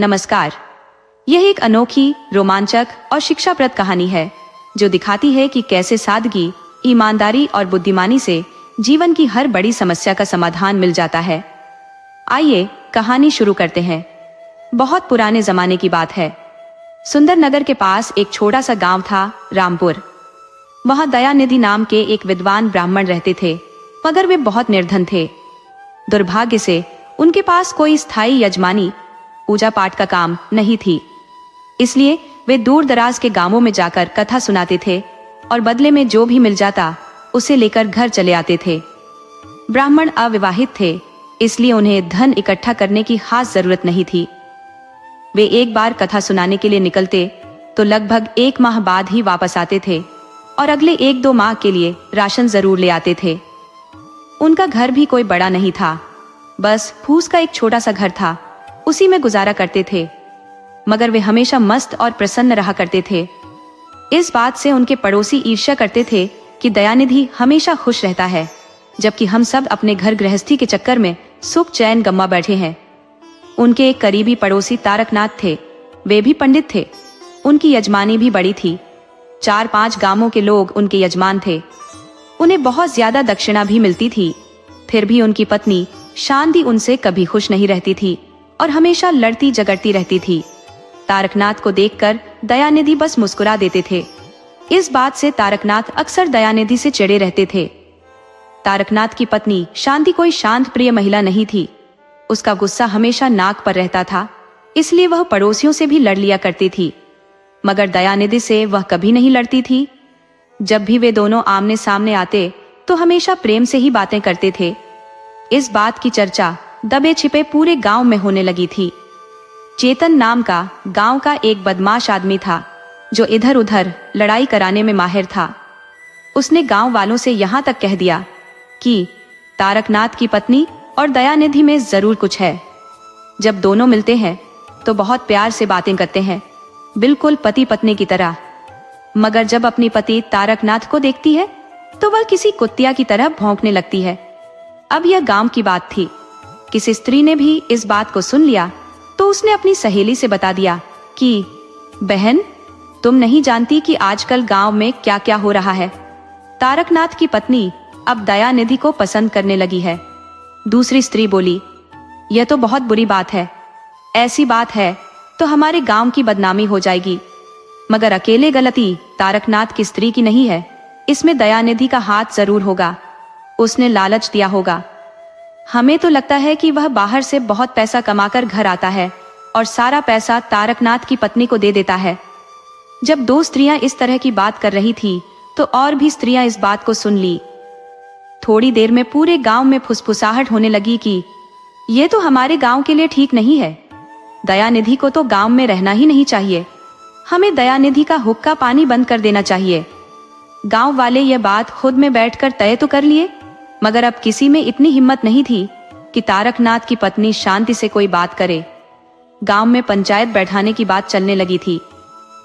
नमस्कार। यह एक अनोखी, रोमांचक और शिक्षाप्रद कहानी है जो दिखाती है कि कैसे सादगी, ईमानदारी और बुद्धिमानी से जीवन की हर बड़ी समस्या का समाधान मिल जाता है। आइए कहानी शुरू करते हैं। बहुत पुराने जमाने की बात है। सुंदरनगर के पास एक छोटा सा गांव था, रामपुर। वहां दयानिधि नाम के एक विद्वान ब्राह्मण रहते थे, मगर वे बहुत निर्धन थे। दुर्भाग्य से उनके पास कोई स्थायी यजमानी, पूजा पाठ का काम नहीं थी। इसलिए वे दूर दराज के गांवों में जाकर कथा सुनाते थे और बदले में जो भी मिल जाता उसे लेकर घर चले आते थे। ब्राह्मण अविवाहित थे, इसलिए उन्हें धन इकट्ठा करने की खास जरूरत नहीं थी। वे एक बार कथा सुनाने के लिए निकलते तो लगभग 1 माह बाद ही वापस आते थे और अगले 1-2 माह के लिए राशन जरूर ले आते थे। उनका घर भी कोई बड़ा नहीं था, बस फूस का एक छोटा सा घर था। उसी में गुजारा करते थे, मगर वे हमेशा मस्त और प्रसन्न रहा करते थे। इस बात से उनके पड़ोसी ईर्ष्या करते थे कि दयानिधि हमेशा खुश रहता है, जबकि हम सब अपने घर गृहस्थी के चक्कर में सुख चैन गंवा बैठे हैं। उनके एक करीबी पड़ोसी तारकनाथ थे। वे भी पंडित थे। उनकी यजमानी भी बड़ी थी। 4-5 गांवों के लोग उनके यजमान थे। उन्हें बहुत ज्यादा दक्षिणा भी मिलती थी। फिर भी उनकी पत्नी शांति उनसे कभी खुश नहीं रहती थी और हमेशा लड़ती झगड़ती रहती थी। तारकनाथ को देखकर दयानिधि बस मुस्कुरा देते थे। इस बात से तारकनाथ अक्सर दयानिधि से चिढ़े रहते थे। तारकनाथ की पत्नी शांति कोई शांत प्रिय महिला नहीं थी। उसका गुस्सा हमेशा नाक पर रहता था, इसलिए वह पड़ोसियों से भी लड़ लिया करती थी, मगर दयानिधि से वह कभी नहीं लड़ती थी। जब भी वे दोनों आमने सामने आते तो हमेशा प्रेम से ही बातें करते थे। इस बात की चर्चा दबे छिपे पूरे गांव में होने लगी थी। चेतन नाम का गांव का एक बदमाश आदमी था जो इधर उधर लड़ाई कराने में माहिर था। उसने गांव वालों से यहाँ तक कह दिया कि तारकनाथ की पत्नी और दयानिधि में जरूर कुछ है। जब दोनों मिलते हैं तो बहुत प्यार से बातें करते हैं, बिल्कुल पति पत्नी की तरह। मगर जब अपनी पति तारकनाथ को देखती है तो वह किसी कुत्तिया की तरह भौंकने लगती है। अब यह गांव की बात थी। किसी स्त्री ने भी इस बात को सुन लिया तो उसने अपनी सहेली से बता दिया कि बहन, तुम नहीं जानती कि आजकल गांव में क्या क्या हो रहा है। तारकनाथ की पत्नी अब दयानिधि को पसंद करने लगी है। दूसरी स्त्री बोली, यह तो बहुत बुरी बात है। ऐसी बात है तो हमारे गांव की बदनामी हो जाएगी। मगर अकेले गलती तारकनाथ की स्त्री की नहीं है, इसमें दयानिधि का हाथ जरूर होगा। उसने लालच दिया होगा। हमें तो लगता है कि वह बाहर से बहुत पैसा कमाकर घर आता है और सारा पैसा तारकनाथ की पत्नी को दे देता है। जब 2 स्त्रियां इस तरह की बात कर रही थी तो और भी स्त्रियां इस बात को सुन ली। थोड़ी देर में पूरे गांव में फुसफुसाहट होने लगी कि यह तो हमारे गांव के लिए ठीक नहीं है। दयानिधि को तो गांव में रहना ही नहीं चाहिए। हमें दयानिधि का हुक्का पानी बंद कर देना चाहिए। गांव वाले यह बात खुद में बैठकर तय तो कर लिए, मगर अब किसी में इतनी हिम्मत नहीं थी कि तारकनाथ की पत्नी शांति से कोई बात करे। गांव में पंचायत बैठाने की बात चलने लगी थी।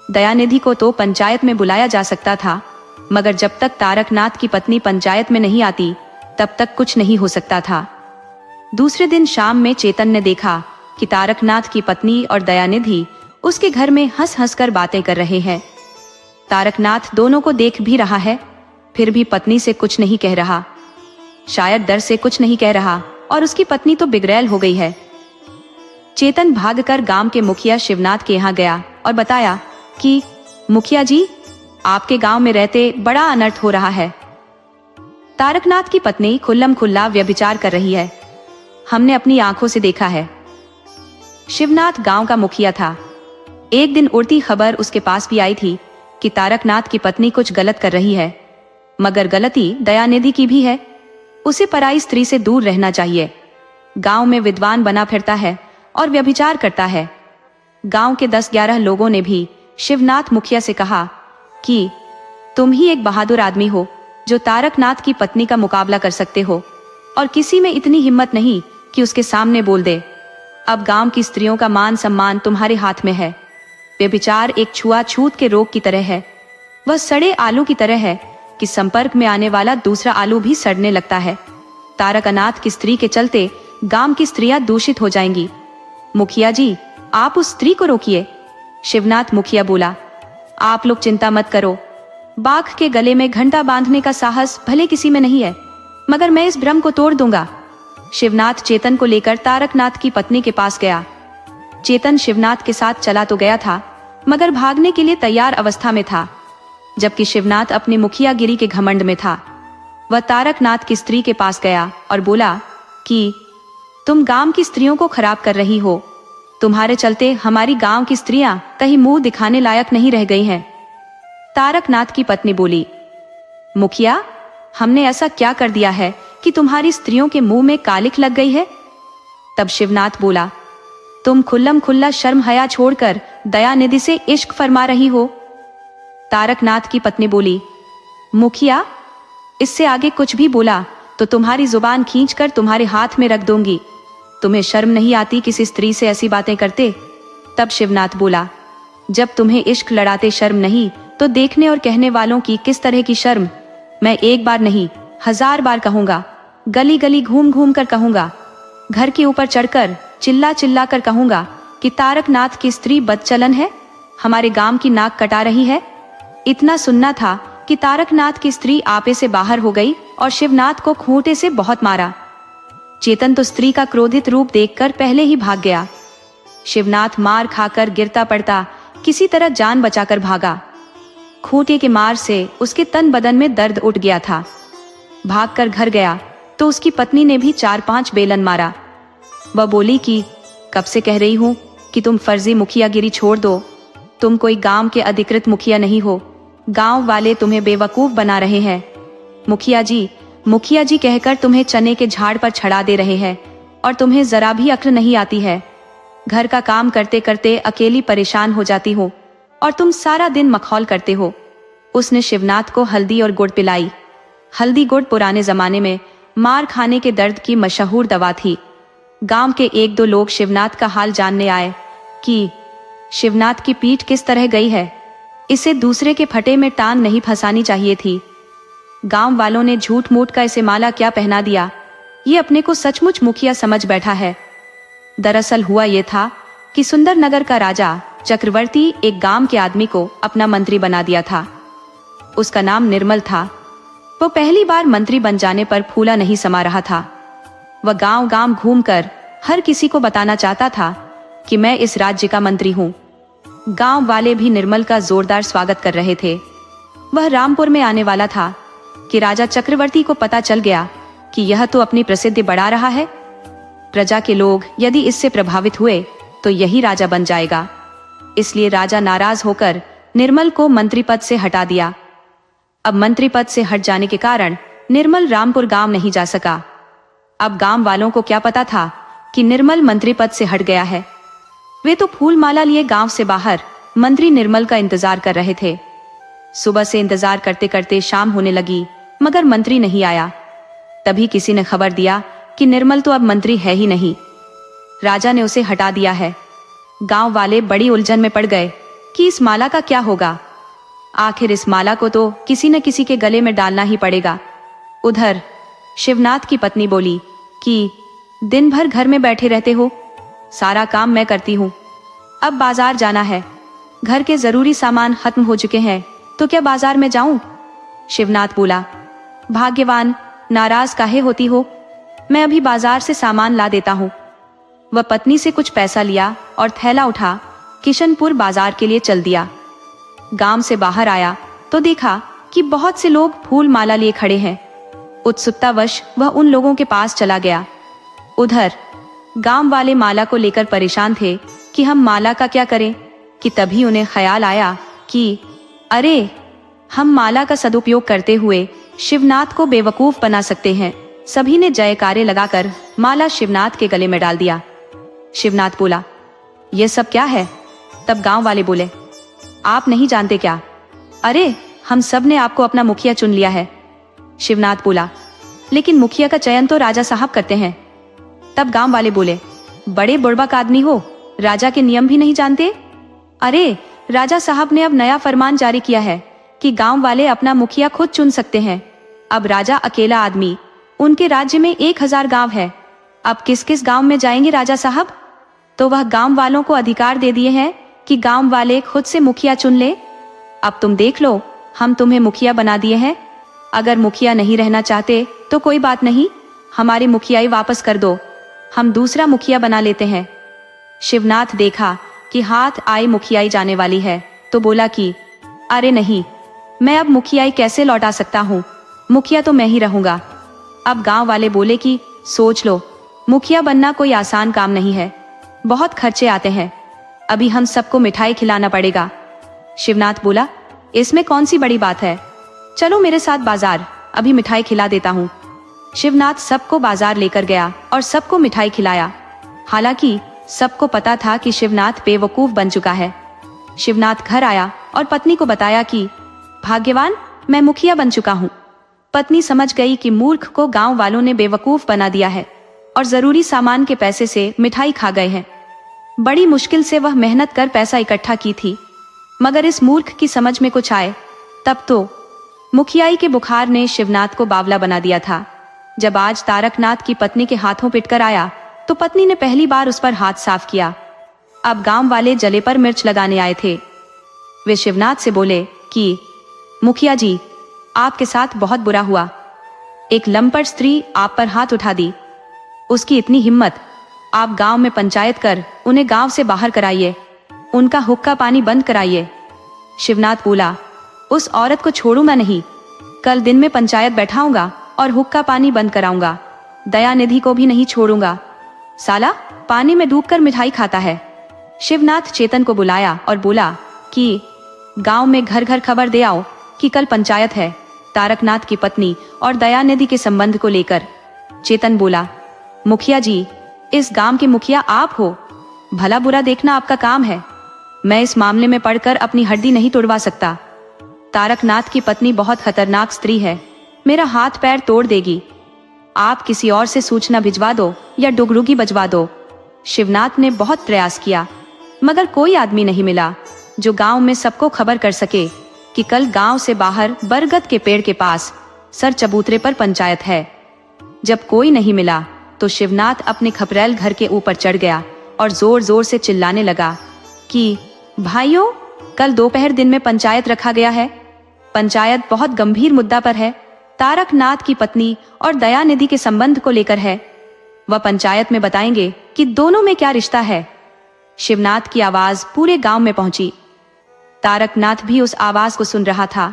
दयानिधि को तो पंचायत में बुलाया जा सकता था, मगर जब तक तारकनाथ की पत्नी पंचायत में नहीं आती तब तक कुछ नहीं हो सकता था। दूसरे दिन शाम में चेतन ने देखा कि तारकनाथ की पत्नी और दयानिधि उसके घर में हंस हंस कर बातें कर रहे हैं। तारकनाथ दोनों को देख भी रहा है, फिर भी पत्नी से कुछ नहीं कह रहा। शायद डर से कुछ नहीं कह रहा और उसकी पत्नी तो बिगड़ैल हो गई है। चेतन भागकर गांव के मुखिया शिवनाथ के यहाँ गया और बताया कि मुखिया जी, आपके गांव में रहते बड़ा अनर्थ हो रहा है। तारकनाथ की पत्नी खुल्लम खुल्ला व्यभिचार कर रही है। हमने अपनी आंखों से देखा है। शिवनाथ गांव का मुखिया था। एक दिन उड़ती खबर उसके पास भी आई थी कि तारकनाथ की पत्नी कुछ गलत कर रही है, मगर गलती दयानिधि की भी है। उसे पराई स्त्री से दूर रहना चाहिए। गांव में विद्वान बना फिरता है और व्यभिचार करता है। गांव के 10-11 लोगों ने भी शिवनाथ मुखिया से कहा कि तुम ही एक बहादुर आदमी हो जो तारकनाथ की पत्नी का मुकाबला कर सकते हो, और किसी में इतनी हिम्मत नहीं कि उसके सामने बोल दे। अब गांव की स्त्रियों का मान सम्मान तुम्हारे हाथ में है। व्यभिचार एक छुआछूत के रोग की तरह है। वह सड़े आलू की तरह है कि संपर्क में आने वाला दूसरा आलू भी सड़ने लगता है। तारकनाथ की स्त्री के चलते गांव की स्त्रियां दूषित हो जाएंगी। मुखिया जी, आप उस स्त्री को रोकिए। शिवनाथ मुखिया बोला, आप लोग चिंता मत करो, बाघ के गले में घंटा बांधने का साहस भले किसी में नहीं है, मगर मैं इस भ्रम को तोड़ दूंगा। शिवनाथ चेतन को लेकर तारकनाथ की पत्नी के पास गया। चेतन शिवनाथ के साथ चला तो गया था, मगर भागने के लिए तैयार अवस्था में था, जबकि शिवनाथ अपने मुखियागिरी के घमंड में था। वह तारकनाथ की स्त्री के पास गया और बोला कि तुम गांव की स्त्रियों को खराब कर रही हो, तुम्हारे चलते हमारी गांव की स्त्रियां कहीं मुंह दिखाने लायक नहीं रह गई हैं। तारकनाथ की पत्नी बोली, मुखिया, हमने ऐसा क्या कर दिया है कि तुम्हारी स्त्रियों के मुंह में कालिख लग गई है? तब शिवनाथ बोला, तुम खुल्लम खुल्ला शर्म हया छोड़कर दयानिधि से इश्क फरमा रही हो। तारकनाथ की पत्नी बोली, मुखिया, इससे आगे कुछ भी बोला तो तुम्हारी जुबान खींचकर तुम्हारे हाथ में रख दूंगी। तुम्हें शर्म नहीं आती किसी स्त्री से ऐसी बातें करते? तब शिवनाथ बोला, जब तुम्हें इश्क लड़ाते शर्म नहीं तो देखने और कहने वालों की किस तरह की शर्म? मैं एक बार नहीं 1000 बार कहूंगा, गली गली घूम घूम कर कहूंगा, घर के ऊपर चढ़कर चिल्ला चिल्ला कर कहूंगा कि तारकनाथ की स्त्री बदचलन है, हमारे गांव की नाक कटा रही है। इतना सुनना था कि तारकनाथ की स्त्री आपे से बाहर हो गई और शिवनाथ को खूंटे से बहुत मारा। चेतन तो स्त्री का क्रोधित रूप देखकर पहले ही भाग गया। शिवनाथ मार खाकर गिरता पड़ता किसी तरह जान बचाकर भागा। खूंटे के मार से उसके तन बदन में दर्द उठ गया था। भागकर घर गया तो उसकी पत्नी ने भी 4-5 बेलन मारा। वह बोली कि कब से कह रही हूं कि तुम फर्जी मुखियागिरी छोड़ दो, तुम कोई गांव के अधिकृत मुखिया नहीं हो, गांव वाले तुम्हें बेवकूफ बना रहे हैं। मुखिया जी कहकर तुम्हें चने के झाड़ पर छड़ा दे रहे हैं और तुम्हें जरा भी अक्ल नहीं आती है। घर का काम करते करते अकेली परेशान हो जाती हो और तुम सारा दिन मखौल करते हो। उसने शिवनाथ को हल्दी और गुड़ पिलाई। हल्दी गुड़ पुराने जमाने में मार खाने के दर्द की मशहूर दवा थी। गांव के 1-2 लोग शिवनाथ का हाल जानने आए कि शिवनाथ की पीठ किस तरह गई है, इसे दूसरे के फटे में टांग नहीं फंसानी चाहिए थी। गांव वालों ने झूठ मूठ का इसे माला क्या पहना दिया, ये अपने को सचमुच मुखिया समझ बैठा है। दरअसल हुआ ये था कि सुंदरनगर का राजा चक्रवर्ती एक गांव के आदमी को अपना मंत्री बना दिया था। उसका नाम निर्मल था। वो पहली बार मंत्री बन जाने पर फूला नहीं समा रहा था। वह गांव गांव घूमकर हर किसी को बताना चाहता था कि मैं इस राज्य का मंत्री हूँ। गांव वाले भी निर्मल का जोरदार स्वागत कर रहे थे। वह रामपुर में आने वाला था कि राजा चक्रवर्ती को पता चल गया कि यह तो अपनी प्रसिद्धि बढ़ा रहा है। प्रजा के लोग यदि इससे प्रभावित हुए तो यही राजा बन जाएगा। इसलिए राजा नाराज होकर निर्मल को मंत्री पद से हटा दिया। अब मंत्री पद से हट जाने के कारण निर्मल रामपुर गांव नहीं जा सका। अब गांव वालों को क्या पता था कि निर्मल मंत्री पद से हट गया है। वे तो फूल माला लिए गांव से बाहर मंत्री निर्मल का इंतजार कर रहे थे। सुबह से इंतजार करते करते शाम होने लगी, मगर मंत्री नहीं आया। तभी किसी ने खबर दिया कि निर्मल तो अब मंत्री है ही नहीं, राजा ने उसे हटा दिया है। गांव वाले बड़ी उलझन में पड़ गए कि इस माला का क्या होगा। आखिर इस माला को तो किसी न किसी के गले में डालना ही पड़ेगा। उधर शिवनाथ की पत्नी बोली कि दिन भर घर में बैठे रहते हो, सारा काम मैं करती हूँ। अब बाजार जाना है, घर के जरूरी सामान खत्म हो चुके हैं, तो क्या बाजार में जाऊं? शिवनाथ बोला, भाग्यवान, नाराज काहे होती हो, मैं अभी बाजार से सामान ला देता हूँ। वह पत्नी से कुछ पैसा लिया और थैला उठा किशनपुर बाजार के लिए चल दिया। गांव से बाहर आया तो देखा कि बहुत से लोग फूल माला लिए खड़े हैं। उत्सुकतावश वह उन लोगों के पास चला गया। उधर गांव वाले माला को लेकर परेशान थे कि हम माला का क्या करें, कि तभी उन्हें ख्याल आया कि अरे, हम माला का सदुपयोग करते हुए शिवनाथ को बेवकूफ बना सकते हैं। सभी ने जयकारे लगाकर माला शिवनाथ के गले में डाल दिया। शिवनाथ बोला, ये सब क्या है? तब गांव वाले बोले, आप नहीं जानते क्या? अरे, हम सब ने आपको अपना मुखिया चुन लिया है। शिवनाथ बोला, लेकिन मुखिया का चयन तो राजा साहब करते हैं। तब गांव वाले बोले, बड़े बुड़बक आदमी हो, राजा के नियम भी नहीं जानते? अरे, राजा साहब ने अब नया फरमान जारी किया है कि गांव वाले अपना मुखिया खुद चुन सकते हैं। अब राजा अकेला आदमी, उनके राज्य में 1000 गांव है। अब किस किस गांव में जाएंगे राजा साहब? तो वह गांव वालों को अधिकार दे दिए हैं कि गांव वाले खुद से मुखिया चुन ले। अब तुम देख लो, हम तुम्हें मुखिया बना दिए हैं। अगर मुखिया नहीं रहना चाहते तो कोई बात नहीं, हमारी मुखियाई वापस कर दो, हम दूसरा मुखिया बना लेते हैं। शिवनाथ देखा कि हाथ आई मुखियाई जाने वाली है तो बोला कि अरे नहीं, मैं अब मुखियाई कैसे लौटा सकता हूँ, मुखिया तो मैं ही रहूंगा। अब गांव वाले बोले कि सोच लो, मुखिया बनना कोई आसान काम नहीं है, बहुत खर्चे आते हैं, अभी हम सबको मिठाई खिलाना पड़ेगा। शिवनाथ बोला, इसमें कौन सी बड़ी बात है, चलो मेरे साथ बाजार, अभी मिठाई खिला देता हूँ। शिवनाथ सबको बाजार लेकर गया और सबको मिठाई खिलाया। हालांकि सबको पता था कि शिवनाथ बेवकूफ बन चुका है। शिवनाथ घर आया और पत्नी को बताया कि भाग्यवान, मैं मुखिया बन चुका हूँ। पत्नी समझ गई कि मूर्ख को गांव वालों ने बेवकूफ बना दिया है और जरूरी सामान के पैसे से मिठाई खा गए हैं। बड़ी मुश्किल से वह मेहनत कर पैसा इकट्ठा की थी, मगर इस मूर्ख की समझ में कुछ आए तब तो मुखियाई के बुखार ने शिवनाथ को बावला बना दिया था। जब आज तारकनाथ की पत्नी के हाथों पिटकर आया तो पत्नी ने पहली बार उस पर हाथ साफ किया। अब गांव वाले जले पर मिर्च लगाने आए थे। वे शिवनाथ से बोले कि मुखिया जी, आपके साथ बहुत बुरा हुआ, एक लंपट स्त्री आप पर हाथ उठा दी, उसकी इतनी हिम्मत, आप गांव में पंचायत कर उन्हें गांव से बाहर कराइए, उनका हुक्का पानी बंद कराइए। शिवनाथ बोला, उस औरत को छोड़ूंगा नहीं, कल दिन में पंचायत बैठाऊंगा और हुक्का पानी बंद कराऊंगा, दयानिधि को भी नहीं छोड़ूंगा, साला पानी में डूबकर मिठाई खाता है। शिवनाथ चेतन को बुलाया और बोला कि गांव में घर घर खबर दे आओ कि कल पंचायत है, तारकनाथ की पत्नी और दयानिधि के संबंध को लेकर। चेतन बोला, मुखिया जी, इस गांव के मुखिया आप हो, भला बुरा देखना आपका काम है, मैं इस मामले में पढ़कर अपनी हड्डी नहीं तोड़वा सकता। तारकनाथ की पत्नी बहुत खतरनाक स्त्री है, मेरा हाथ पैर तोड़ देगी, आप किसी और से सूचना भिजवा दो या डुगडुगी बजवा दो। शिवनाथ ने बहुत प्रयास किया मगर कोई आदमी नहीं मिला जो गांव में सबको खबर कर सके कि कल गांव से बाहर बरगद के पेड़ के पास सर चबूतरे पर पंचायत है। जब कोई नहीं मिला तो शिवनाथ अपने खपरेल घर के ऊपर चढ़ गया और जोर जोर से चिल्लाने लगा कि भाइयों, कल दोपहर दिन में पंचायत रखा गया है, पंचायत बहुत गंभीर मुद्दा पर है, तारकनाथ की पत्नी और दयानिधि के संबंध को लेकर है, वह पंचायत में बताएंगे कि दोनों में क्या रिश्ता है। शिवनाथ की आवाज पूरे गांव में पहुंची। तारकनाथ भी उस आवाज को सुन रहा था।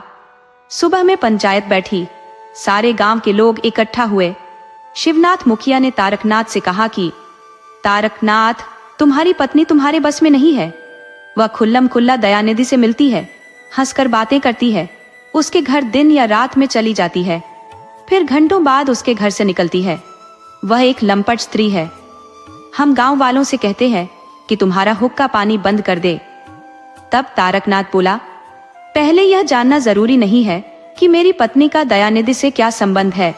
सुबह में पंचायत बैठी, सारे गांव के लोग इकट्ठा हुए। शिवनाथ मुखिया ने तारकनाथ से कहा कि तारकनाथ, तुम्हारी पत्नी तुम्हारे बस में नहीं है, वह खुल्लम खुल्ला दयानिधि से मिलती है, हंसकर बातें करती है, उसके घर दिन या रात में चली जाती है, फिर घंटों बाद उसके घर से निकलती है, वह एक लंपट स्त्री है। हम गांव वालों से कहते हैं कि तुम्हारा हुक्का पानी बंद कर दे। तब तारकनाथ बोला, पहले यह जानना जरूरी नहीं है कि मेरी पत्नी का दयानिधि से क्या संबंध है।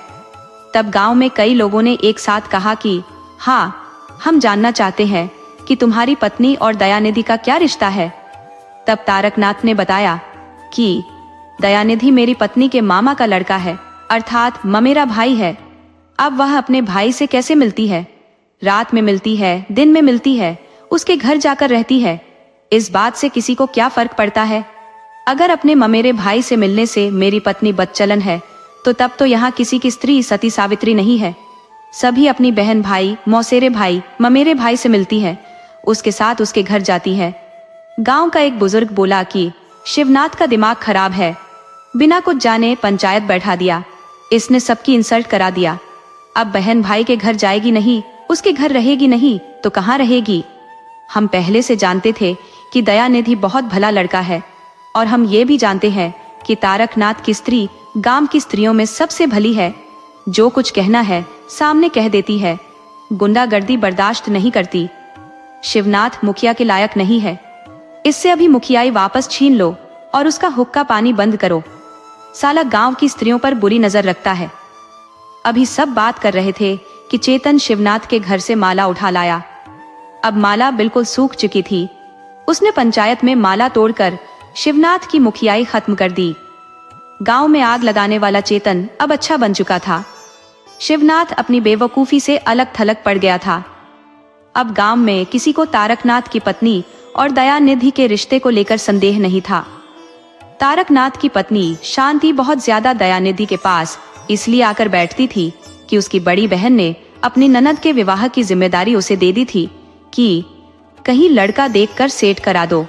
तब गांव में कई लोगों ने एक साथ कहा कि हाँ, हम जानना चाहते हैं कि तुम्हारी पत्नी और दयानिधि का क्या रिश्ता है। तब तारकनाथ ने बताया कि दयानिधि मेरी पत्नी के मामा का लड़का है, अर्थात ममेरा भाई है। अब वह अपने भाई से कैसे मिलती है, रात में मिलती है, दिन में मिलती है, उसके घर जाकर रहती है, इस बात से किसी को क्या फर्क पड़ता है। अगर अपने ममेरे भाई से मिलने से मेरी पत्नी बदचलन है तो तब तो यहाँ किसी की स्त्री सती सावित्री नहीं है, सभी अपनी बहन भाई, मौसेरे भाई, ममेरे भाई से मिलती है, उसके साथ उसके घर जाती है। गांव का एक बुजुर्ग बोला कि शिवनाथ का दिमाग खराब है, बिना कुछ जाने पंचायत बैठा दिया, इसने सबकी इंसल्ट करा दिया। अब बहन भाई के घर जाएगी नहीं, उसके घर रहेगी नहीं तो कहाँ रहेगी। हम पहले से जानते थे कि दयानिधि बहुत भला लड़का है और हम ये भी जानते हैं कि तारकनाथ की स्त्री गांव की स्त्रियों में सबसे भली है, जो कुछ कहना है सामने कह देती है, गुंडागर्दी बर्दाश्त नहीं करती। शिवनाथ मुखिया के लायक नहीं है, इससे अभी मुखियाई वापस छीन लो और उसका हुक्का पानी बंद करो, साला गांव की स्त्रियों पर बुरी नजर रखता है। अभी सब बात कर रहे थे कि चेतन शिवनाथ के घर से माला उठा लाया। अब माला बिल्कुल सूख चुकी थी। उसने पंचायत में माला तोड़कर शिवनाथ की मुखियाई खत्म कर दी। गांव में आग लगाने वाला चेतन अब अच्छा बन चुका था। शिवनाथ अपनी बेवकूफी से अलग थलग पड़ गया था। अब गांव में किसी को तारकनाथ की पत्नी और दयानिधि के रिश्ते को लेकर संदेह नहीं था। तारकनाथ की पत्नी शांति बहुत ज्यादा दयानिधि के पास इसलिए आकर बैठती थी कि उसकी बड़ी बहन ने अपनी ननद के विवाह की जिम्मेदारी उसे दे दी थी कि कहीं लड़का देखकर सेट करा दो।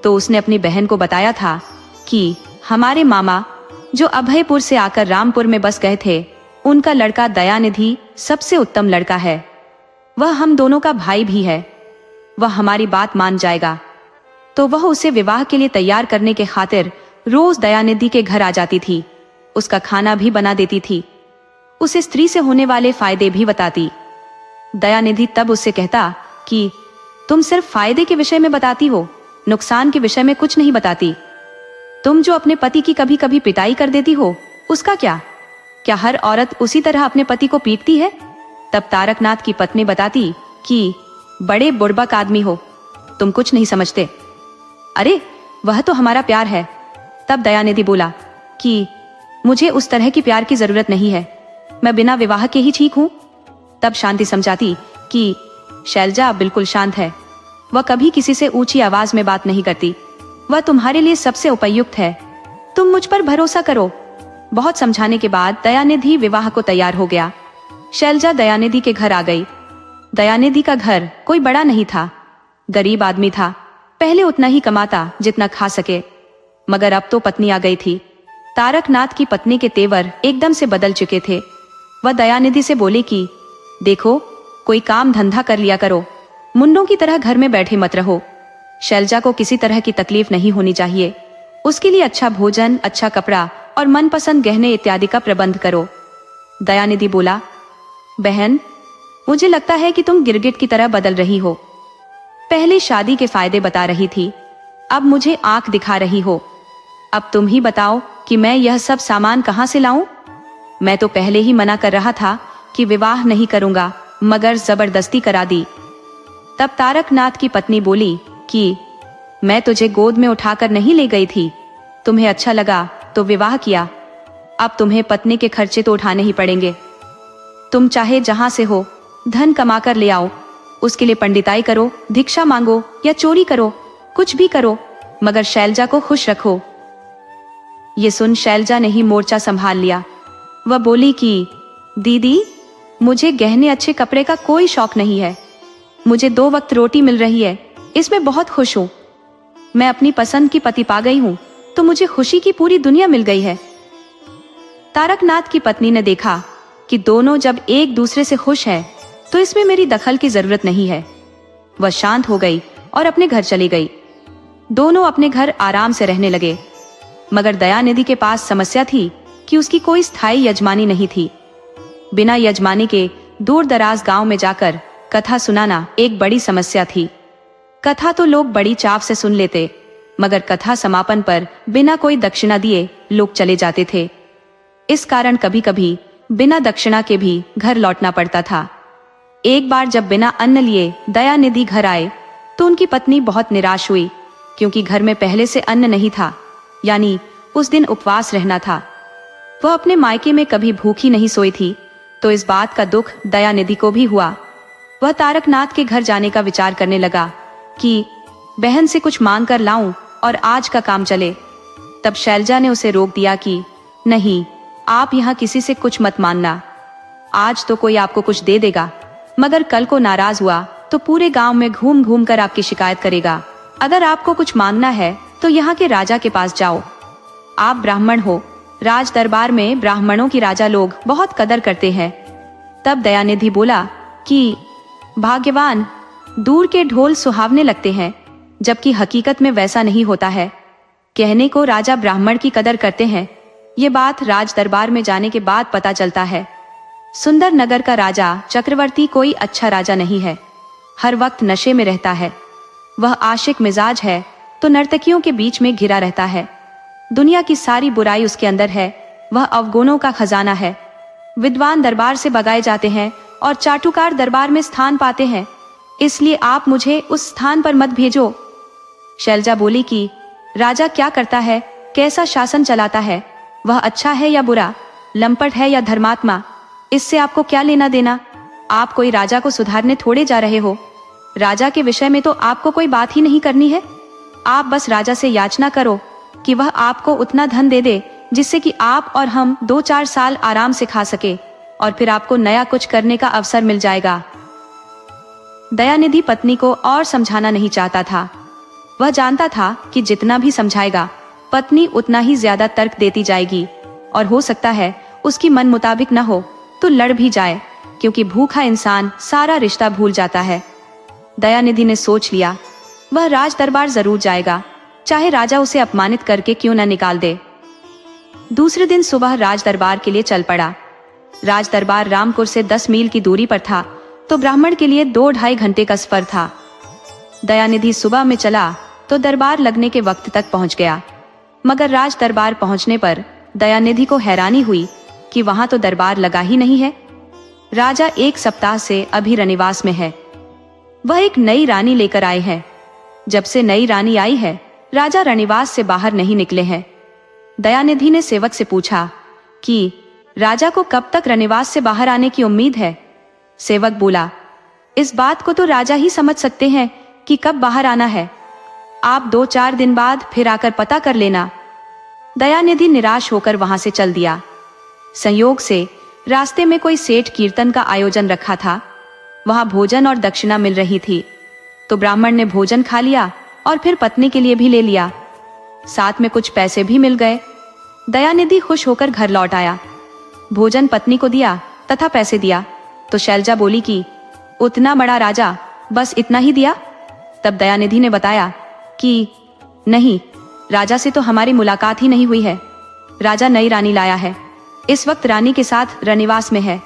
तो उसने अपनी बहन को बताया था कि हमारे मामा जो अभयपुर से आकर रामपुर में बस गए थे, उनका लड़का दयानिधि सबसे उत्तम लड़का है। वह हम दोनों का भाई भी है। वह हमारी बात मान जाएगा। तो वह उसे विवाह के लिए तैयार करने के खातिर रोज दयानिधि के घर आ जाती थी। उसका खाना भी बना देती थी। उसे स्त्री से होने वाले फायदे भी बताती। दयानिधि तब उससे कहता कि तुम सिर्फ फायदे के विषय में बताती हो, नुकसान के विषय में कुछ नहीं बताती। तुम जो अपने पति की कभी कभी पिटाई कर देती हो, उसका क्या? क्या हर औरत उसी तरह अपने पति को पीटती है? तब तारकनाथ की पत्नी बताती कि बड़े बुड़बक आदमी हो, तुम कुछ नहीं समझते। अरे वह तो हमारा प्यार है। तब दयानिधि बोला कि मुझे उस तरह की प्यार की जरूरत नहीं है, मैं बिना विवाह के ही ठीक हूं। तब शांति समझाती कि शैलजा बिल्कुल शांत है, वह कभी किसी से ऊंची आवाज में बात नहीं करती, वह तुम्हारे लिए सबसे उपयुक्त है, तुम मुझ पर भरोसा करो। बहुत समझाने के बाद दयानिधि विवाह को तैयार हो गया। शैलजा दयानिधि के घर आ गई। दयानिधि का घर कोई बड़ा नहीं था, गरीब आदमी था। पहले उतना ही कमाता जितना खा सके, मगर अब तो पत्नी आ गई थी। तारकनाथ की पत्नी के तेवर एकदम से बदल चुके थे। वह दयानिधि से बोली कि देखो, कोई काम धंधा कर लिया करो, मुंडों की तरह घर में बैठे मत रहो। शैलजा को किसी तरह की तकलीफ नहीं होनी चाहिए। उसके लिए अच्छा भोजन, अच्छा कपड़ा और मनपसंद गहने इत्यादि का प्रबंध करो। दयानिधि बोला, बहन, मुझे लगता है कि तुम गिरगिट की तरह बदल रही हो। पहले शादी के फायदे बता रही थी, अब मुझे आंख दिखा रही हो। अब तुम ही बताओ कि मैं यह सब सामान कहां से लाऊं? मैं तो पहले ही मना कर रहा था कि विवाह नहीं करूंगा, मगर जबरदस्ती करा दी। तब तारकनाथ की पत्नी बोली कि मैं तुझे गोद में उठाकर नहीं ले गई थी, तुम्हें अच्छा लगा तो विवाह किया। अब तुम्हें पत्नी के खर्चे तो उठाने ही पड़ेंगे। तुम चाहे जहां से हो धन कमाकर ले आओ, उसके लिए पंडिताई करो, भिक्षा मांगो या चोरी करो, कुछ भी करो, मगर शैलजा को खुश रखो। ये सुन शैलजा ने ही मोर्चा संभाल लिया। वह बोली कि दीदी, मुझे गहने अच्छे कपड़े का कोई शौक नहीं है। मुझे 2 वक्त रोटी मिल रही है, इसमें बहुत खुश हूं। मैं अपनी पसंद की पति पा गई हूं, तो मुझे खुशी की पूरी दुनिया मिल गई है। तारकनाथ की पत्नी ने देखा कि दोनों जब एक दूसरे से खुश हैं, तो इसमें मेरी दखल की जरूरत नहीं है। वह शांत हो गई और अपने घर चली गई। दोनों अपने घर आराम से रहने लगे, मगर दयानिधि के पास समस्या थी कि उसकी कोई स्थायी यजमानी नहीं थी। बिना यजमानी के दूर दराज गांव में जाकर कथा सुनाना एक बड़ी समस्या थी। कथा तो लोग बड़ी चाव से सुन लेते, मगर कथा समापन पर बिना कोई दक्षिणा दिए लोग चले जाते थे। इस कारण कभी कभी बिना दक्षिणा के भी घर लौटना पड़ता था। एक बार जब बिना अन्न लिए दयानिधि घर आए, तो उनकी पत्नी बहुत निराश हुई, क्योंकि घर में पहले से अन्न नहीं था, यानी उस दिन उपवास रहना था। वह अपने मायके में कभी भूखी नहीं सोई थी, तो इस बात का दुख दयानिधि को भी हुआ। वह तारकनाथ के घर जाने का विचार करने लगा कि बहन से कुछ मांग कर लाऊं और आज का काम चले। तब शैलजा ने उसे रोक दिया कि नहीं, आप यहाँ किसी से कुछ मत मांगना। आज तो कोई आपको कुछ दे देगा, मगर कल को नाराज हुआ तो पूरे गांव में घूम घूम कर आपकी शिकायत करेगा। अगर आपको कुछ मांगना है तो यहाँ के राजा के पास जाओ। आप ब्राह्मण हो, राज दरबार में ब्राह्मणों की राजा लोग बहुत कदर करते हैं। तब दयानिधि बोला कि भाग्यवान, दूर के ढोल सुहावने लगते हैं, जबकि हकीकत में वैसा नहीं होता है। कहने को राजा ब्राह्मण की कदर करते हैं, ये बात राज दरबार में जाने के बाद पता चलता है। सुंदर नगर का राजा चक्रवर्ती कोई अच्छा राजा नहीं है, हर वक्त नशे में रहता है। वह आशिक मिजाज है, तो नर्तकियों के बीच में घिरा रहता है। दुनिया की सारी बुराई उसके अंदर है, वह अवगुणों का खजाना है। विद्वान दरबार से भगाए जाते हैं और चाटुकार दरबार में स्थान पाते हैं, इसलिए आप मुझे उस स्थान पर मत भेजो। शैलजा बोली कि राजा क्या करता है, कैसा शासन चलाता है, वह अच्छा है या बुरा, लंपट है या धर्मात्मा, इससे आपको क्या लेना देना? आप कोई राजा को सुधारने थोड़े जा रहे हो, राजा के विषय में तो आपको कोई बात ही नहीं करनी है। आप बस राजा से याचना करो कि वह आपको उतना धन दे दे जिससे कि आप और हम 2-4 साल आराम से खा सके, और फिर आपको नया कुछ करने का अवसर मिल जाएगा। दयानिधि पत्नी को और समझाना नहीं चाहता था। वह जानता था कि जितना भी समझाएगा पत्नी उतना ही ज्यादा तर्क देती जाएगी, और हो सकता है उसकी मन मुताबिक न हो तो लड़ भी जाए, क्योंकि भूखा इंसान सारा रिश्ता भूल जाता है। दयानिधि ने सोच लिया वह राज दरबार जरूर जाएगा, चाहे राजा उसे अपमानित करके क्यों न निकाल दे। दूसरे दिन सुबह राज दरबार के लिए चल पड़ा। राज दरबार रामपुर से 10 मील की दूरी पर था, तो ब्राह्मण के लिए 2-2.5 घंटे का सफर था। दयानिधि सुबह में चला तो दरबार लगने के वक्त तक पहुंच गया, मगर राज दरबार पहुंचने पर दयानिधि को हैरानी हुई कि वहां तो दरबार लगा ही नहीं है। राजा 1 सप्ताह से अभी रनिवास में है। वह एक नई रानी लेकर आए हैं। जब से नई रानी आई है, राजा रनिवास से बाहर नहीं निकले हैं। दयानिधि ने सेवक से पूछा कि राजा को कब तक रनिवास से बाहर आने की उम्मीद है। सेवक बोला, इस बात को तो राजा ही समझ सकते हैं कि कब बाहर आना है। आप 2-4 दिन बाद फिर आकर पता कर लेना। दयानिधि निराश होकर वहां से चल दिया। संयोग से रास्ते में कोई सेठ कीर्तन का आयोजन रखा था। वहां भोजन और दक्षिणा मिल रही थी, तो ब्राह्मण ने भोजन खा लिया और फिर पत्नी के लिए भी ले लिया। साथ में कुछ पैसे भी मिल गए। दयानिधि खुश होकर घर लौट आया। भोजन पत्नी को दिया तथा पैसे दिया, तो शैलजा बोली कि उतना बड़ा राजा, बस इतना ही दिया। तब दयानिधि ने बताया कि नहीं, राजा से तो हमारी मुलाकात ही नहीं हुई है। राजा नई रानी लाया है, इस वक्त रानी के साथ रनिवास में है।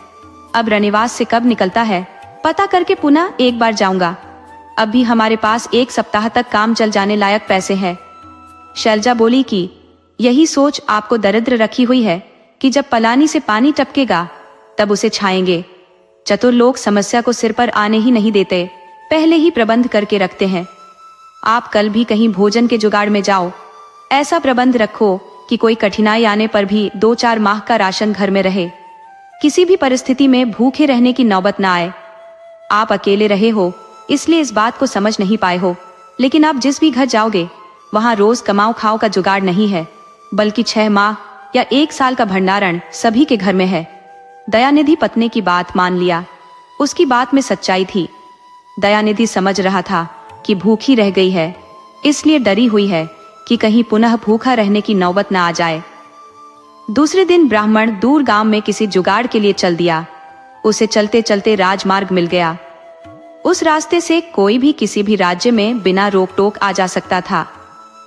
अब रनिवास से कब निकलता है पता करके पुनः एक बार जाऊंगा। अब भी हमारे पास 1 सप्ताह तक काम चल जाने लायक पैसे हैं। शैलजा बोली कि यही सोच आपको दरिद्र रखी हुई है कि जब पलानी से पानी टपकेगा तब उसे छाएंगे। चतुर लोग समस्या को सिर पर आने ही नहीं देते, पहले ही प्रबंध करके रखते हैं। आप कल भी कहीं भोजन के जुगाड़ में जाओ, ऐसा प्रबंध रखो कि कोई कठिनाई आने पर भी 2-4 माह का राशन घर में रहे। किसी भी परिस्थिति में भूखे रहने की नौबत ना आए। आप अकेले रहे हो इसलिए इस बात को समझ नहीं पाए हो, लेकिन आप जिस भी घर जाओगे वहां रोज कमाओ खाओ का जुगाड़ नहीं है, बल्कि 6 माह या 1 साल का भंडारण सभी के घर में है। दयानिधि पत्नी की बात मान लिया। उसकी बात में सच्चाई थी। दयानिधि समझ रहा था कि भूखी रह गई है, इसलिए डरी हुई है कि कहीं पुनः भूखा रहने की नौबत न आ जाए। दूसरे दिन ब्राह्मण दूर गांव में किसी जुगाड़ के लिए चल दिया। उसे चलते चलते राजमार्ग मिल गया। उस रास्ते से कोई भी किसी भी राज्य में बिना रोक टोक आ जा सकता था।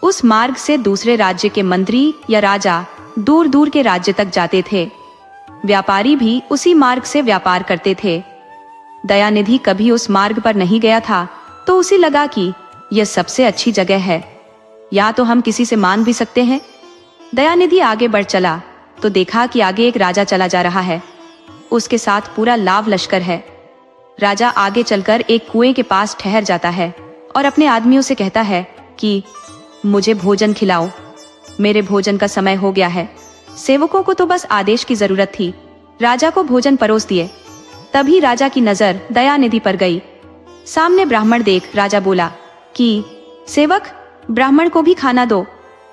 उस मार्ग से दूसरे राज्य के मंत्री या राजा दूर दूर के राज्य तक जाते थे। व्यापारी भी उसी मार्ग से व्यापार करते थे। दयानिधि कभी उस मार्ग पर नहीं गया था, तो उसे लगा कि यह सबसे अच्छी जगह है, या तो हम किसी से मान भी सकते हैं। दयानिधि आगे बढ़ चला तो देखा कि आगे एक राजा चला जा रहा है। उसके साथ पूरा लाव लश्कर है। राजा आगे चलकर एक कुएं के पास ठहर जाता है और अपने आदमियों से कहता है कि मुझे भोजन खिलाओ, मेरे भोजन का समय हो गया है। सेवकों को तो बस आदेश की जरूरत थी। राजा को भोजन परोस दिए। तभी राजा की नजर दयानिधि पर गई। सामने ब्राह्मण देख राजा बोला कि सेवक, ब्राह्मण को भी खाना दो।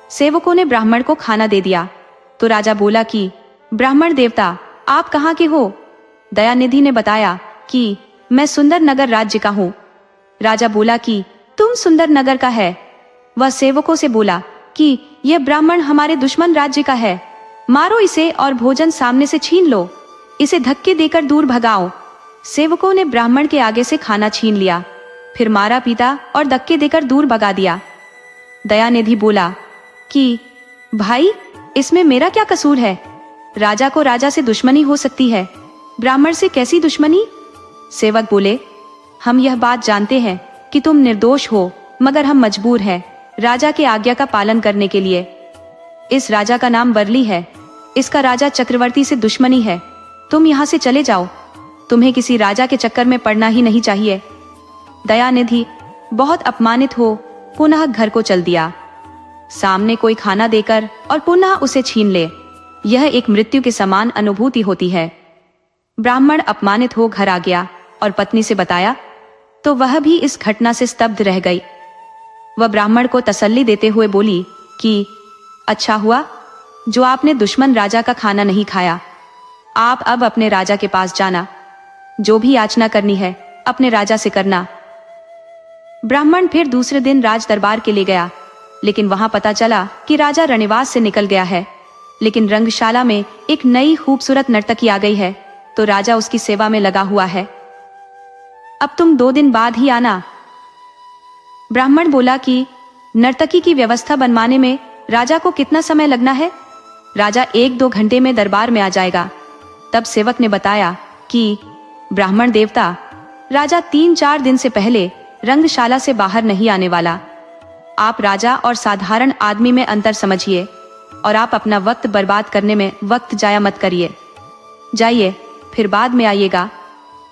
सेवकों ने ब्राह्मण को खाना दे दिया। तो राजा बोला कि ब्राह्मण देवता, आप कहाँ के हो? दयानिधि ने बताया कि मैं सुंदर नगर राज्य का हूँ। राजा बोला कि तुम सुंदर नगर का है। वह सेवकों से बोला कि यह ब्राह्मण हमारे दुश्मन राज्य का है, मारो इसे और भोजन सामने से छीन लो, इसे धक्के देकर दूर भगाओ। सेवकों ने ब्राह्मण के आगे से खाना छीन लिया, फिर मारा पीटा और धक्के देकर दूर भगा दिया। दयानिधि बोला कि भाई, इसमें मेरा क्या कसूर है? राजा को राजा से दुश्मनी हो सकती है, ब्राह्मण से कैसी दुश्मनी? सेवक बोले, हम यह बात जानते हैं कि तुम निर्दोष हो, मगर हम मजबूर हैं राजा के आज्ञा का पालन करने के लिए। इस राजा का नाम बरली है, इसका राजा चक्रवर्ती से दुश्मनी है। तुम यहाँ से चले जाओ, तुम्हें किसी राजा के चक्कर में पड़ना ही नहीं चाहिए। दयानिधि बहुत अपमानित हो पुनः घर को चल दिया। सामने कोई खाना देकर और पुनः उसे छीन ले, यह एक मृत्यु के समान अनुभूति होती है। ब्राह्मण अपमानित हो घर आ गया और पत्नी से बताया तो वह भी इस घटना से स्तब्ध रह गई। वह ब्राह्मण को तसल्ली देते हुए बोली कि अच्छा हुआ जो आपने दुश्मन राजा का खाना नहीं खाया। आप अब अपने राजा के पास जाना, जो भी याचना करनी है अपने राजा से करना। ब्राह्मण फिर दूसरे दिन राज दरबार के लिए गया, लेकिन वहां पता चला कि राजा रणिवास से निकल गया है, लेकिन रंगशाला में एक नई खूबसूरत नर्तकी आ गई है, तो राजा उसकी सेवा में लगा हुआ है। अब तुम 2 दिन बाद ही आना। ब्राह्मण बोला कि नर्तकी की व्यवस्था बनवाने में राजा को कितना समय लगना है? राजा 1-2 घंटे में दरबार में आ जाएगा। तब सेवक ने बताया कि ब्राह्मण देवता, राजा 3-4 दिन से पहले रंगशाला से बाहर नहीं आने वाला। आप राजा और साधारण आदमी में अंतर समझिए और आप अपना वक्त बर्बाद करने में वक्त जाया मत करिए। जाइए, फिर बाद में आइएगा।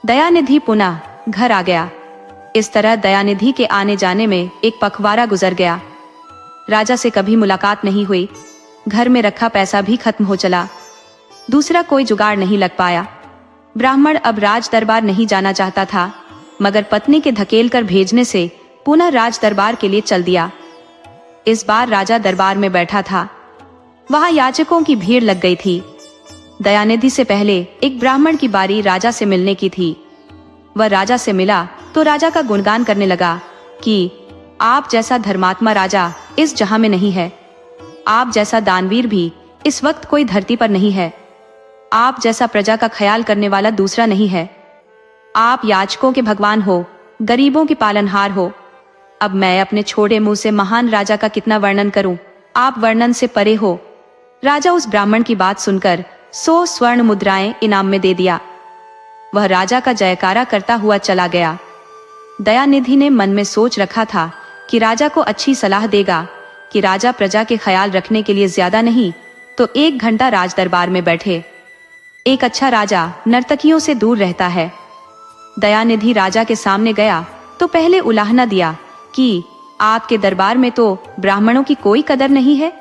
दयानिधि पुनः घर आ गया। इस तरह दयानिधि के आने जाने में एक पखवाड़ा गुजर गया। राजा से कभी मुलाकात नहीं हुई। घर में रखा पैसा भी खत्म हो चला। दूसरा कोई जुगाड़ नहीं लग पाया। ब्राह्मण अब राज दरबार नहीं जाना चाहता था, मगर पत्नी के धकेल कर भेजने से पुनः राज दरबार के लिए चल दिया। इस बार राजा दरबार में बैठा था। वहां याचकों की भीड़ लग गई थी। दयानिधि से पहले एक ब्राह्मण की बारी राजा से मिलने की थी। वह राजा से मिला तो राजा का गुणगान करने लगा कि आप जैसा धर्मात्मा राजा इस जहां में नहीं है। आप जैसा दानवीर भी इस वक्त कोई धरती पर नहीं है। आप जैसा प्रजा का ख्याल करने वाला दूसरा नहीं है। आप याचकों के भगवान हो, गरीबों के पालनहार हो। अब मैं अपने छोटे मुंह से महान राजा का कितना वर्णन करूं, आप वर्णन से परे हो। राजा उस ब्राह्मण की बात सुनकर 100 स्वर्ण मुद्राएं इनाम में दे दिया। वह राजा का जयकारा करता हुआ चला गया। दयानिधि ने मन में सोच रखा था कि राजा को अच्छी सलाह देगा कि राजा प्रजा के ख्याल रखने के लिए ज्यादा नहीं तो 1 घंटा राज दरबार में बैठे। एक अच्छा राजा नर्तकियों से दूर रहता है। दयानिधि राजा के सामने गया तो पहले उलाहना दिया कि आपके दरबार में तो ब्राह्मणों की कोई कदर नहीं है।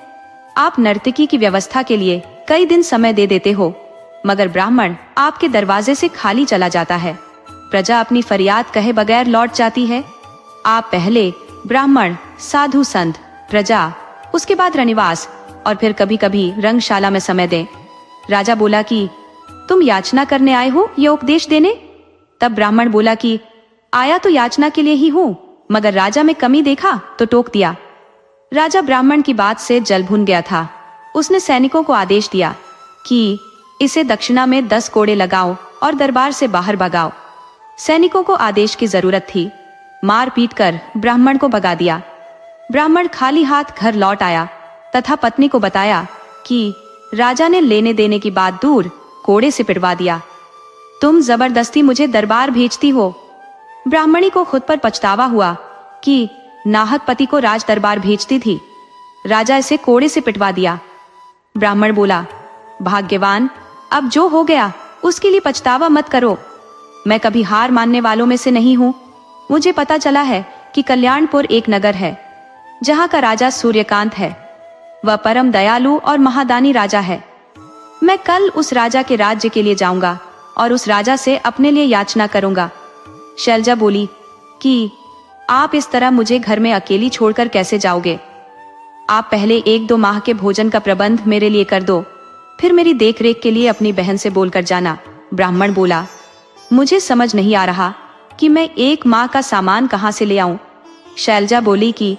आप नर्तकी की व्यवस्था के लिए कई दिन समय दे देते हो, मगर ब्राह्मण आपके दरवाजे से खाली चला जाता है। प्रजा अपनी फरियाद कहे बगैर लौट जाती है। आप पहले ब्राह्मण, साधु संत, प्रजा, उसके बाद रणिवास और फिर कभी कभी रंगशाला में समय दें। राजा बोला कि तुम याचना करने आए हो या उपदेश देने? तब ब्राह्मण बोला कि आया तो याचना के लिए ही हूं, मगर राजा में कमी देखा तो टोक दिया। राजा ब्राह्मण की बात से जल भुन गया था। उसने सैनिकों को आदेश दिया कि इसे दक्षिणा में 10 कोड़े लगाओ और दरबार से बाहर भगाओ। सैनिकों को आदेश की जरूरत थी। मार पीट कर ब्राह्मण को भगा दिया। ब्राह्मण खाली हाथ घर लौट आया तथा पत्नी को बताया कि राजा ने लेने देने की बात दूर, कोड़े से पिटवा दिया। तुम जबरदस्ती मुझे दरबार भेजती हो। ब्राह्मणी को खुद पर पछतावा हुआ कि नाहक पति को राज दरबार भेजती थी। राजा इसे कोड़े से पिटवा दिया। ब्राह्मण बोला, भाग्यवान, अब जो हो गया उसके लिए पछतावा मत करो। मैं कभी हार मानने वालों में से नहीं हूं। मुझे पता चला है कि कल्याणपुर एक नगर है जहां का राजा सूर्यकांत है। वह परम दयालु और महादानी राजा है। मैं कल उस राजा के राज्य के लिए जाऊंगा और उस राजा से अपने लिए याचना करूंगा। शैलजा बोली कि आप इस तरह मुझे घर में अकेली छोड़कर कैसे जाओगे? आप पहले 1-2 माह के भोजन का प्रबंध मेरे लिए कर दो, फिर मेरी देखरेख के लिए अपनी बहन से बोलकर जाना। ब्राह्मण बोला, मुझे समझ नहीं आ रहा कि मैं 1 माह का सामान कहां से ले आऊं। शैलजा बोली कि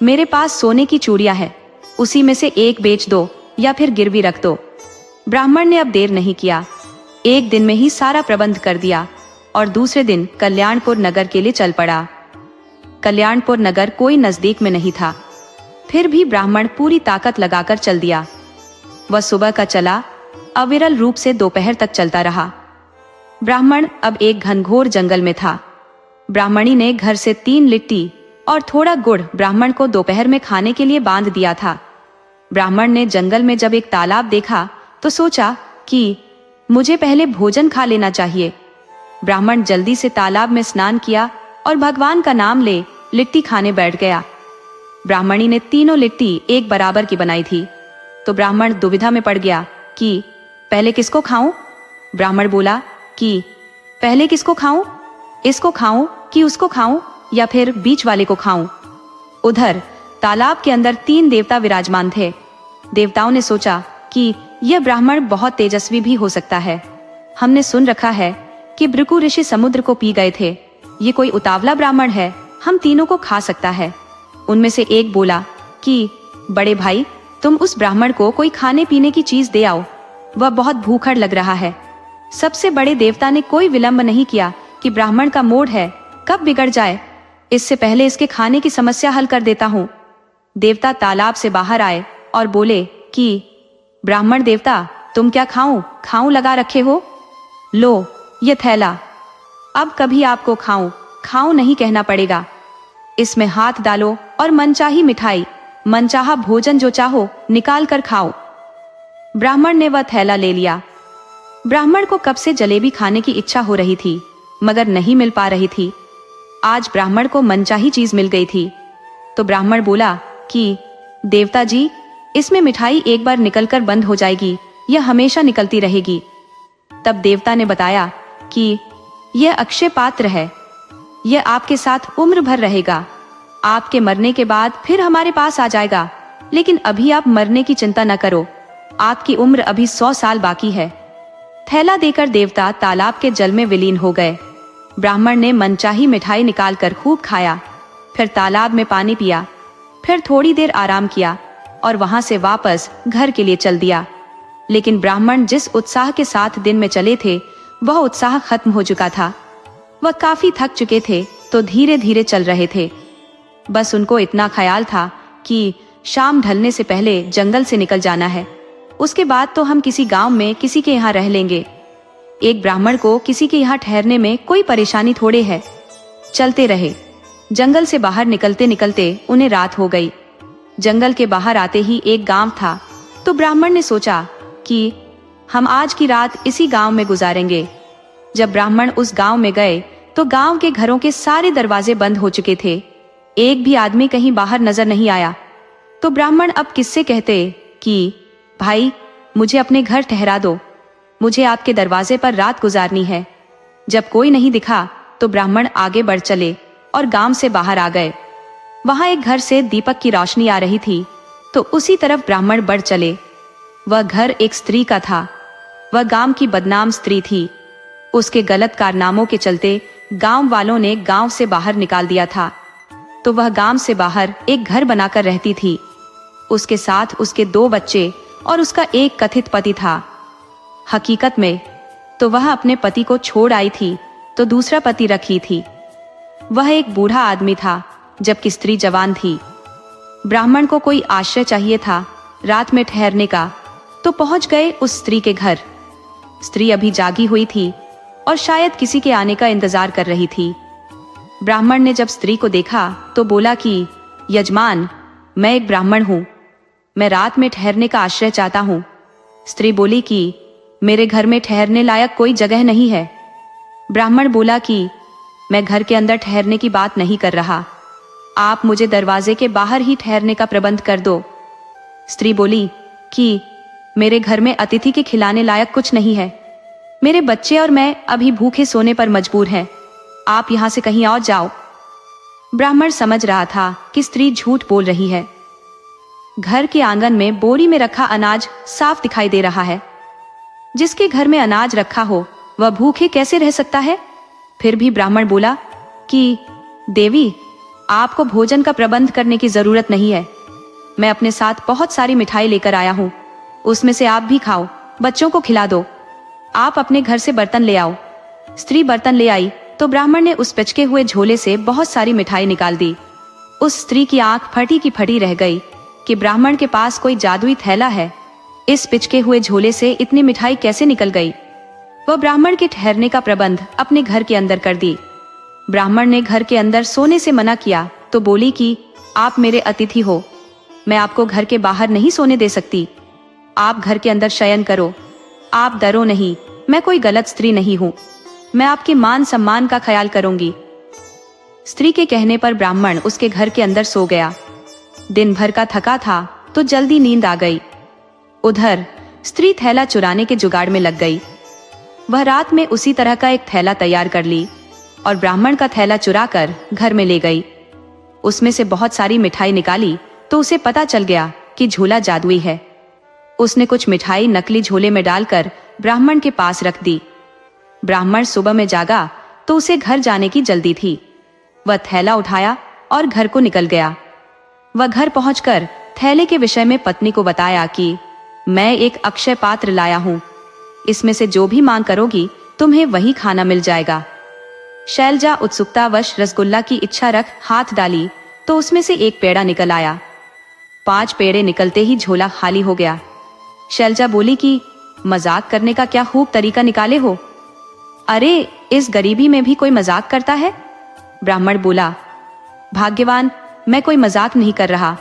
मेरे पास सोने की चूड़ियां हैं, उसी में से एक बेच दो या फिर गिरवी रख दो। ब्राह्मण ने अब देर नहीं किया। 1 दिन में ही सारा प्रबंध कर दिया और दूसरे दिन कल्याणपुर नगर के लिए चल पड़ा। कल्याणपुर नगर कोई नजदीक में नहीं था, फिर भी ब्राह्मण पूरी ताकत लगाकर चल दिया। वह सुबह का चला, अविरल रूप से दोपहर तक चलता रहा। ब्राह्मण अब एक घनघोर जंगल में था। ब्राह्मणी ने घर से 3 लिट्टी और थोड़ा गुड़ ब्राह्मण को दोपहर में खाने के लिए बांध दिया था। ब्राह्मण ने जंगल में जब एक तालाब देखा तो सोचा कि मुझे पहले भोजन खा लेना चाहिए। ब्राह्मण जल्दी से तालाब में स्नान किया और भगवान का नाम ले लिट्टी खाने बैठ गया। ब्राह्मणी ने तीनों लिट्टी एक बराबर की बनाई थी, तो ब्राह्मण दुविधा में पड़ गया कि पहले किसको खाऊं? ब्राह्मण बोला कि पहले किसको खाऊं? इसको खाऊं कि उसको खाऊं या फिर बीच वाले को खाऊं? उधर तालाब के अंदर 3 देवता विराजमान थे। देवताओं ने सोचा कि यह ब्राह्मण बहुत तेजस्वी भी हो सकता है। हमने सुन रखा है कि भृगु ऋषि समुद्र को पी गए थे। ये कोई उतावला ब्राह्मण है, हम तीनों को खा सकता है। उनमें से एक बोला कि बड़े भाई, तुम उस ब्राह्मण को कोई खाने पीने की चीज दे आओ, वह बहुत भूखड़ लग रहा है। सबसे बड़े देवता ने कोई विलंब नहीं किया कि ब्राह्मण का मूड है, कब बिगड़ जाए, इससे पहले इसके खाने की समस्या हल कर देता हूँ। देवता तालाब से बाहर आए और बोले कि ब्राह्मण देवता, तुम क्या खाऊं खाऊं लगा रखे हो? लो ये थैला, अब कभी आपको खाऊं खाऊं नहीं कहना पड़ेगा। इसमें हाथ डालो और मनचाही मिठाई, मनचाहा भोजन जो चाहो निकाल कर खाओ। ब्राह्मण ने वह थैला ले लिया। ब्राह्मण को कब से जलेबी खाने की इच्छा हो रही थी, मगर नहीं मिल पा रही थी। आज ब्राह्मण को मनचाही चीज मिल गई थी। तो ब्राह्मण बोला कि देवता जी, इसमें मिठाई एक बार निकलकर बंद हो जाएगी, यह हमेशा निकलती रहेगी। तब देवता ने बताया कि यह अक्षय पात्र है, यह आपके साथ उम्र भर रहेगा। आपके मरने के बाद फिर हमारे पास आ जाएगा, लेकिन अभी आप मरने की चिंता न करो, आपकी उम्र अभी 100 साल बाकी है। थैला देकर देवता तालाब के जल में विलीन हो गए। ब्राह्मण ने मनचाही मिठाई निकालकर खूब खाया, फिर तालाब में पानी पिया, फिर थोड़ी देर आराम किया और वहां से वापस घर के लिए चल दिया। लेकिन ब्राह्मण जिस उत्साह के साथ दिन में चले थे, वह उत्साह खत्म हो चुका था। वह काफी थक चुके थे, तो धीरे धीरे चल रहे थे। बस उनको इतना ख्याल था कि शाम ढलने से पहले जंगल से निकल जाना है, उसके बाद तो हम किसी गांव में किसी के यहाँ रह लेंगे। एक ब्राह्मण को किसी के यहाँ ठहरने में कोई परेशानी थोड़े है। चलते रहे। जंगल से बाहर निकलते निकलते उन्हें रात हो गई। जंगल के बाहर आते ही एक गांव था, तो ब्राह्मण ने सोचा कि हम आज की रात इसी गांव में गुजारेंगे। जब ब्राह्मण उस गांव में गए तो गांव के घरों के सारे दरवाजे बंद हो चुके थे, एक भी आदमी कहीं बाहर नजर नहीं आया। तो ब्राह्मण अब किससे कहते कि भाई, मुझे अपने घर ठहरा दो, मुझे आपके दरवाजे पर रात गुजारनी है। जब कोई नहीं दिखा तो ब्राह्मण आगे बढ़ चले और गांव से बाहर आ गए। वहां एक घर से दीपक की रोशनी आ रही थी, तो उसी तरफ ब्राह्मण बढ़ चले। वह घर एक स्त्री का था। वह गांव की बदनाम स्त्री थी। उसके गलत कारनामों के चलते गांव वालों ने गांव से बाहर निकाल दिया था। तो वह गांव से बाहर एक घर बनाकर रहती थी। उसके साथ उसके 2 बच्चे और उसका एक कथित पति था। हकीकत में तो वह अपने पति को छोड़ आई थी, तो दूसरा पति रखी थी। वह एक बूढ़ा आदमी था, जबकि स्त्री जवान थी। ब्राह्मण को कोई आश्रय चाहिए था रात में ठहरने का, तो पहुंच गए उस स्त्री के घर। स्त्री अभी जागी हुई थी और शायद किसी के आने का इंतजार कर रही थी। ब्राह्मण ने जब स्त्री को देखा तो बोला कि यजमान, मैं एक ब्राह्मण हूं, मैं रात में ठहरने का आश्रय चाहता हूं। स्त्री बोली कि मेरे घर में ठहरने लायक कोई जगह नहीं है। ब्राह्मण बोला कि मैं घर के अंदर ठहरने की बात नहीं कर रहा, आप मुझे दरवाजे के बाहर ही ठहरने का प्रबंध कर दो। स्त्री बोली कि मेरे घर में अतिथि के खिलाने लायक कुछ नहीं है, मेरे बच्चे और मैं अभी भूखे सोने पर मजबूर हैं, आप यहां से कहीं और जाओ। ब्राह्मण समझ रहा था कि स्त्री झूठ बोल रही है। घर के आंगन में बोरी में रखा अनाज साफ दिखाई दे रहा है। जिसके घर में अनाज रखा हो वह भूखे कैसे रह सकता है? फिर भी ब्राह्मण बोला कि देवी, आपको भोजन का प्रबंध करने की जरूरत नहीं है, मैं अपने साथ बहुत सारी मिठाई लेकर आया हूं, उसमें से आप भी खाओ, बच्चों को खिला दो। आप अपने घर से बर्तन ले आओ। स्त्री बर्तन ले आई तो ब्राह्मण ने उस पिचके हुए झोले से बहुत सारी मिठाई निकाल दी। उस स्त्री की आंख फटी की फटी रह गई कि ब्राह्मण के पास कोई जादुई थैला है। इस पिचके हुए झोले से इतनी मिठाई कैसे निकल गई? वह ब्राह्मण के ठहरने का प्रबंध अपने घर के अंदर कर दी। ब्राह्मण ने घर के अंदर सोने से मना किया तो बोली कि आप मेरे अतिथि हो, मैं आपको घर के बाहर नहीं सोने दे सकती, आप घर के अंदर शयन करो। आप डरो नहीं, मैं कोई गलत स्त्री नहीं हूं, मैं आपके मान सम्मान का ख्याल करूंगी। स्त्री के कहने पर ब्राह्मण उसके घर के अंदर सो गया। दिन भर का थका था तो जल्दी नींद आ गई। उधर स्त्री थैला चुराने के जुगाड़ में लग गई। वह रात में उसी तरह का एक थैला तैयार कर ली और ब्राह्मण का थैला चुराकर घर में ले गई। उसमें से बहुत सारी मिठाई निकाली तो उसे पता चल गया कि झोला जादुई है। उसने कुछ मिठाई नकली झोले में डालकर ब्राह्मण के पास रख दी। ब्राह्मण सुबह में जागा तो उसे घर जाने की जल्दी थी। वह थैला उठाया और घर को निकल गया। वह घर पहुंचकर थैले के विषय में पत्नी को बताया कि मैं एक अक्षय पात्र लाया हूं, इसमें से जो भी मांग करोगी तुम्हें वही खाना मिल जाएगा। शैलजा उत्सुकतावश रसगुल्ला की इच्छा रख हाथ डाली तो उसमें से एक पेड़ा निकल आया। 5 पेड़े निकलते ही झोला खाली हो गया। शैलजा बोली कि मजाक करने का क्या खूब तरीका निकाले हो। अरे, इस गरीबी में भी कोई मजाक करता है? ब्राह्मण बोला, भाग्यवान, मैं कोई मजाक नहीं कर रहा,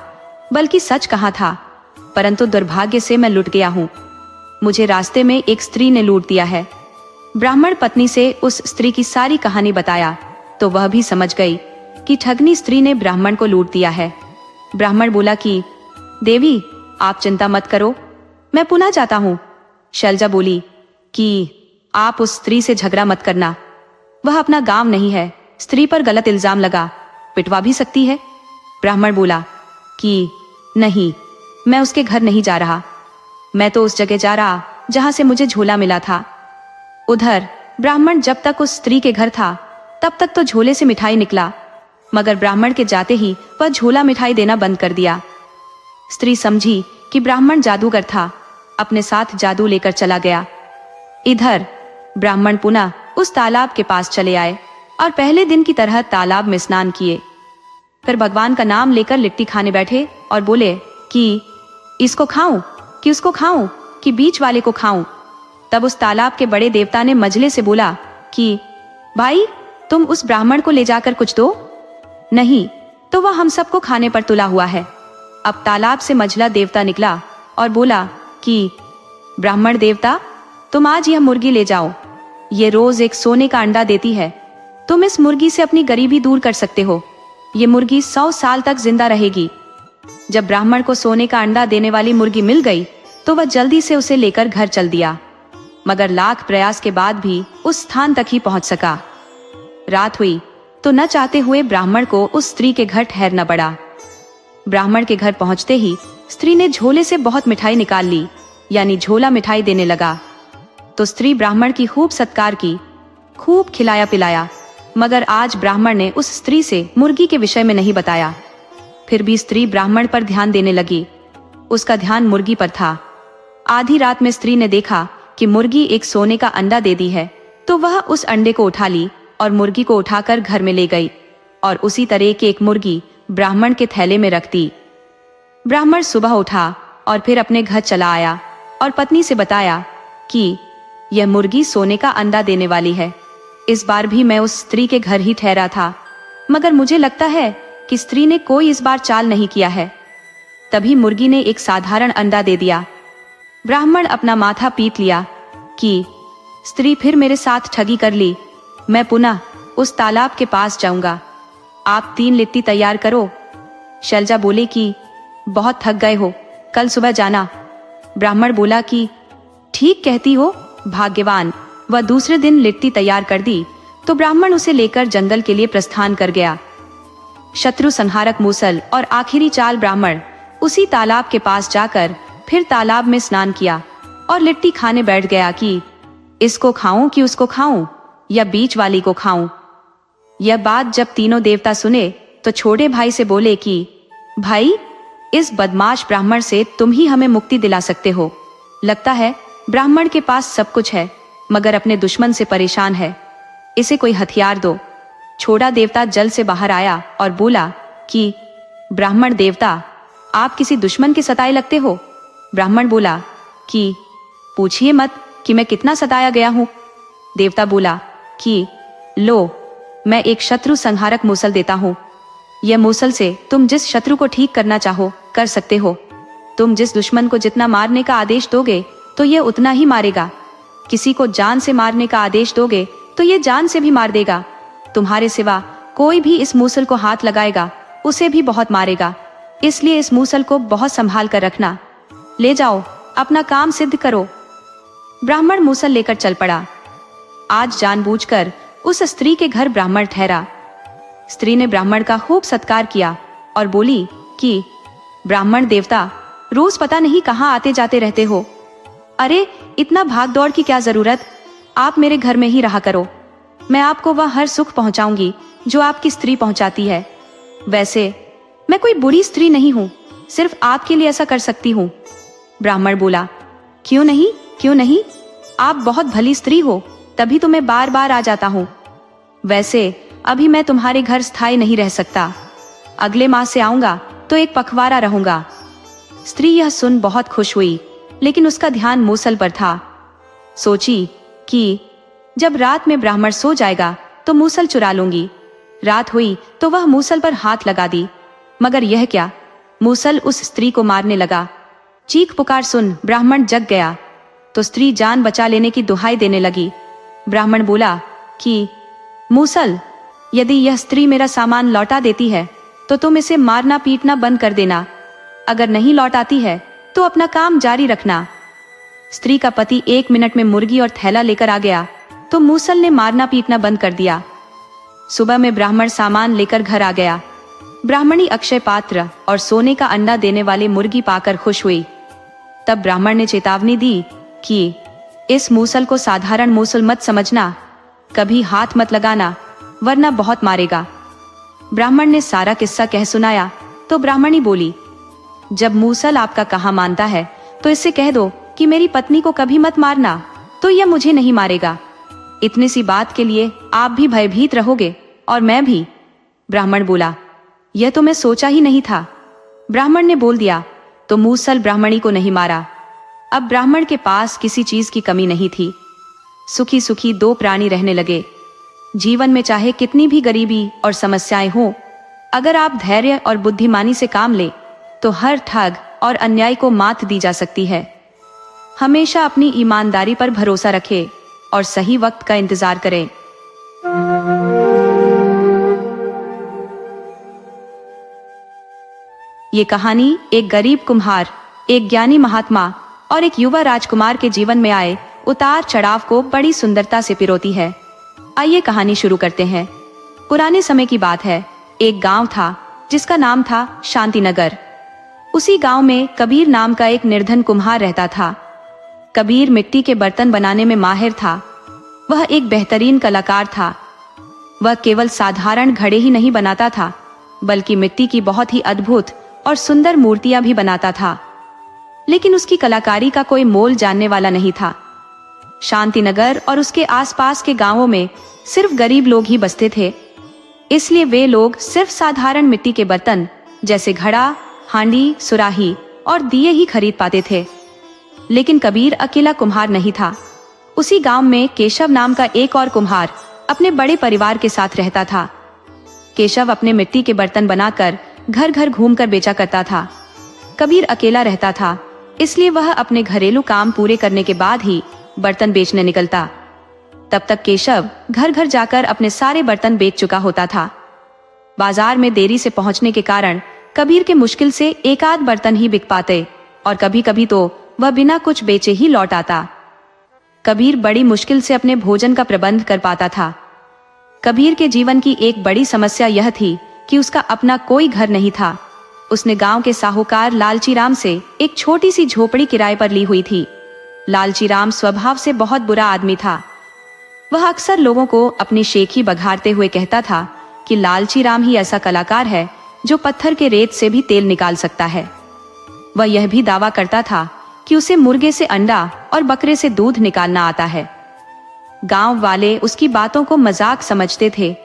बल्कि सच कहा था, परंतु दुर्भाग्य से मैं लुट गया हूं। मुझे रास्ते में एक स्त्री ने लूट दिया है। ब्राह्मण पत्नी से उस स्त्री की सारी कहानी बताया तो वह भी समझ गई कि ठगनी स्त्री ने ब्राह्मण को लूट दिया है। ब्राह्मण बोला कि देवी, आप चिंता मत करो, मैं पुनः जाता हूं। शैलजा बोली कि आप उस स्त्री से झगड़ा मत करना, वह अपना गांव नहीं है, स्त्री पर गलत इल्जाम लगा, पिटवा भी सकती है। ब्राह्मण बोला कि नहीं, मैं उसके घर नहीं जा रहा, मैं तो उस जगह जा रहा जहां से मुझे झोला मिला था। उधर ब्राह्मण जब तक उस स्त्री के घर था तब तक तो झोले से मिठाई निकला, मगर ब्राह्मण के जाते ही वह झोला मिठाई देना बंद कर दिया। स्त्री समझी कि ब्राह्मण जादूगर था, अपने साथ जादू लेकर चला गया। इधर ब्राह्मण पुनः उस तालाब के पास चले आए और पहले दिन की तरह तालाब में स्नान किए। फिर भगवान का नाम लेकर लिट्टी खाने बैठे और बोले कि इसको खाऊं कि उसको खाऊं कि बीच वाले को खाऊं। तब उस तालाब के बड़े देवता ने मजले से बोला कि भाई, तुम उस ब्राह्मण को ले जाकर कुछ दो, नहीं तो वह हम सबको खाने पर तुला हुआ है। अब तालाब से मझला देवता निकला और बोला कि ब्राह्मण देवता, तुम आज यह मुर्गी ले जाओ, ये रोज एक सोने का अंडा देती है, तुम इस मुर्गी से अपनी गरीबी दूर कर सकते हो, ये मुर्गी 100 साल तक जिंदा रहेगी। जब ब्राह्मण को सोने का अंडा देने वाली मुर्गी मिल गई तो वह जल्दी से उसे लेकर घर चल दिया, मगर लाख प्रयास के बाद भी उस स्थान तक ही पहुंच सका। रात हुई तो न चाहते हुए ब्राह्मण को उस स्त्री के घर ठहरना पड़ा। ब्राह्मण के घर पहुंचते ही स्त्री ने झोले से बहुत मिठाई निकाल ली, यानी झोला मिठाई देने लगा। तो स्त्री ब्राह्मण की खूब सत्कार की, खूब खिलाया पिलाया, मगर आज ब्राह्मण ने उस स्त्री से मुर्गी के विषय में नहीं बताया। फिर भी स्त्री ब्राह्मण पर ध्यान देने लगी, उसका ध्यान मुर्गी पर था। आधी रात में स्त्री ने देखा कि मुर्गी एक सोने का अंडा दे दी है, तो वह उस अंडे को उठा ली और मुर्गी को उठाकर घर में ले गई और उसी तरह की एक मुर्गी ब्राह्मण के थैले में रख दी। ब्राह्मण सुबह उठा और फिर अपने घर चला आया और पत्नी से बताया कि यह मुर्गी सोने का अंडा देने वाली है। इस बार भी मैं उस स्त्री के घर ही ठहरा था, मगर मुझे लगता है कि स्त्री ने कोई इस बार चाल नहीं किया है। तभी मुर्गी ने एक साधारण अंडा दे दिया। ब्राह्मण अपना माथा पीट लिया कि स्त्री फिर मेरे साथ ठगी कर ली, मैं पुनः उस तालाब के पास जाऊंगा। आप 3 लिट्टी तैयार करो। शैलजा बोले कि बहुत थक गए हो, कल सुबह जाना। ब्राह्मण बोला कि ठीक कहती हो, भाग्यवान। वह दूसरे दिन लिट्टी तैयार कर दी तो ब्राह्मण उसे लेकर जंगल के लिए प्रस्थान कर गया। शत्रु संहारक मूसल और आखिरी चाल ब्राह्मण उसी तालाब के पास जाकर फिर तालाब में स्नान किया और लिट्टी खाने बैठ गया कि इसको खाऊं कि उसको खाऊं या बीच वाली को खाऊं। यह बात जब तीनों देवता सुने तो छोटे भाई से बोले कि भाई, इस बदमाश ब्राह्मण से तुम ही हमें मुक्ति दिला सकते हो। लगता है ब्राह्मण के पास सब कुछ है, मगर अपने दुश्मन से परेशान है, इसे कोई हथियार दो। छोटा देवता जल से बाहर आया और बोला कि ब्राह्मण देवता, आप किसी दुश्मन के सताए लगते हो। ब्राह्मण बोला कि पूछिए मत कि मैं कितना सताया गया हूं। देवता बोला कि लो, मैं एक शत्रु संहारक मूसल देता हूं। यह मूसल से तुम जिस शत्रु को ठीक करना चाहो कर सकते हो। तुम जिस दुश्मन को जितना मारने का आदेश दोगे तो यह उतना ही मारेगा। किसी को जान से मारने का आदेश दोगे तो यह जान से भी मार देगा। तुम्हारे सिवा कोई भी इस मूसल को हाथ लगाएगा उसे भी बहुत मारेगा। इसलिए इस मूसल को बहुत संभाल कर रखना। ले जाओ, अपना काम सिद्ध करो। ब्राह्मण मूसल लेकर चल पड़ा। आज जानबूझकर उस स्त्री के घर ब्राह्मण ठहरा। स्त्री ने ब्राह्मण का खूब सत्कार किया और बोली कि ब्राह्मण देवता, रोज पता नहीं कहाँ आते जाते रहते हो। अरे इतना भाग दौड़ की क्या जरूरत, आप मेरे घर में ही रहा करो। मैं आपको वह हर सुख पहुंचाऊंगी जो आपकी स्त्री पहुंचाती है। वैसे मैं कोई बुरी स्त्री नहीं हूँ, सिर्फ आपके लिए ऐसा कर सकती हूँ। ब्राह्मण बोला, क्यों नहीं, क्यों नहीं, आप बहुत भली स्त्री हो, तभी तो मैं बार बार आ जाता हूँ। वैसे अभी मैं तुम्हारे घर स्थायी नहीं रह सकता, अगले माह से आऊंगा तो एक पखवाड़ा रहूंगा। स्त्री यह सुन बहुत खुश हुई, लेकिन उसका ध्यान मूसल पर था। सोची कि जब रात में ब्राह्मण सो जाएगा तो मूसल चुरा लूंगी। रात हुई तो वह मूसल पर हाथ लगा दी, मगर यह क्या, मूसल उस स्त्री को मारने लगा। चीख पुकार सुन ब्राह्मण जग गया तो स्त्री जान बचा लेने की दुहाई देने लगी। ब्राह्मण बोला कि मूसल, यदि यह स्त्री मेरा सामान लौटा देती है तो तुम इसे मारना पीटना बंद कर देना, अगर नहीं लौटाती है तो अपना काम जारी रखना। स्त्री का पति 1 मिनट में मुर्गी और थैला लेकर आ गया तो मूसल ने मारना पीटना बंद कर दिया। सुबह में ब्राह्मण सामान लेकर घर आ गया। ब्राह्मणी अक्षय पात्र और सोने का अंडा देने वाले मुर्गी पाकर खुश हुई। तब ब्राह्मण ने चेतावनी दी कि इस मूसल को साधारण मूसल मत समझना, कभी हाथ मत लगाना वरना बहुत मारेगा। ब्राह्मण ने सारा किस्सा कह सुनाया तो ब्राह्मणी बोली, जब मूसल आपका कहा मानता है तो इससे कह दो कि मेरी पत्नी को कभी मत मारना, तो यह मुझे नहीं मारेगा। इतनी सी बात के लिए आप भी भयभीत रहोगे और मैं भी। ब्राह्मण बोला, यह तो मैं सोचा ही नहीं था। ब्राह्मण ने बोल दिया तो मूसल ब्राह्मणी को नहीं मारा। अब ब्राह्मण के पास किसी चीज की कमी नहीं थी। सुखी सुखी 2 प्राणी रहने लगे। जीवन में चाहे कितनी भी गरीबी और समस्याएं हो, अगर आप धैर्य और बुद्धिमानी से काम ले तो हर ठग और अन्याय को मात दी जा सकती है। हमेशा अपनी ईमानदारी पर भरोसा रखें और सही वक्त का इंतजार करें। ये कहानी एक गरीब कुम्हार, एक ज्ञानी महात्मा और एक युवा राजकुमार के जीवन में आए उतार चढ़ाव को बड़ी सुंदरता से पिरोती है। आइए कहानी शुरू करते हैं। पुराने समय की बात है। एक गांव था जिसका नाम था शांतिनगर। उसी गांव में कबीर नाम का एक निर्धन कुम्हार रहता था। कबीर मिट्टी के बर्तन बनाने में माहिर था। वह एक बेहतरीन कलाकार था। वह केवल साधारण घड़े ही नहीं बनाता था, बल्कि मिट्टी की बहुत ही अद्भुत और सुंदर मूर्तियां भी बनाता था। लेकिन उसकी कलाकारी का कोई मोल जानने वाला नहीं था। शांतिनगर और उसके आसपास के गांवों में सिर्फ गरीब लोग ही बसते थे, इसलिए वे लोग सिर्फ साधारण मिट्टी के बर्तन जैसे घड़ा, हांडी, सुराही और दिए ही खरीद पाते थे। लेकिन कबीर अकेला कुम्हार नहीं था। उसी गांव में केशव नाम का एक और कुम्हार अपने बड़े परिवार के साथ रहता था। केशव अपने मिट्टी के बर्तन बनाकर घर घर घूमकर बेचा करता था। कबीर अकेला रहता था, इसलिए वह अपने घरेलू काम पूरे करने के बाद ही बर्तन बेचने निकलता। तब तक केशव घर घर जाकर अपने सारे बर्तन बेच चुका होता था। बाजार में देरी से पहुंचने के कारण कबीर के मुश्किल से 1 आध बर्तन ही बिक पाते और कभी कभी तो वह बिना कुछ बेचे ही लौट आता। कबीर बड़ी मुश्किल से अपने भोजन का प्रबंध कर पाता था। कबीर के जीवन की एक बड़ी समस्या यह थी कि उसका अपना कोई घर नहीं था। उसने गांव के साहूकार लालची राम से एक छोटी सी झोपड़ी किराए पर ली हुई थी। लालची राम स्वभाव से बहुत बुरा आदमी था। वह अक्सर लोगों को अपनी शेखी बघारते हुए कहता था कि लालची राम ही ऐसा कलाकार है जो पत्थर के रेत से भी तेल निकाल सकता है। वह यह भी दावा करता था कि उसे मुर्गे से अंडा और बकरे से दूध निकालना आता है। गांव वाले उसकी बातों को मजाक समझते थे,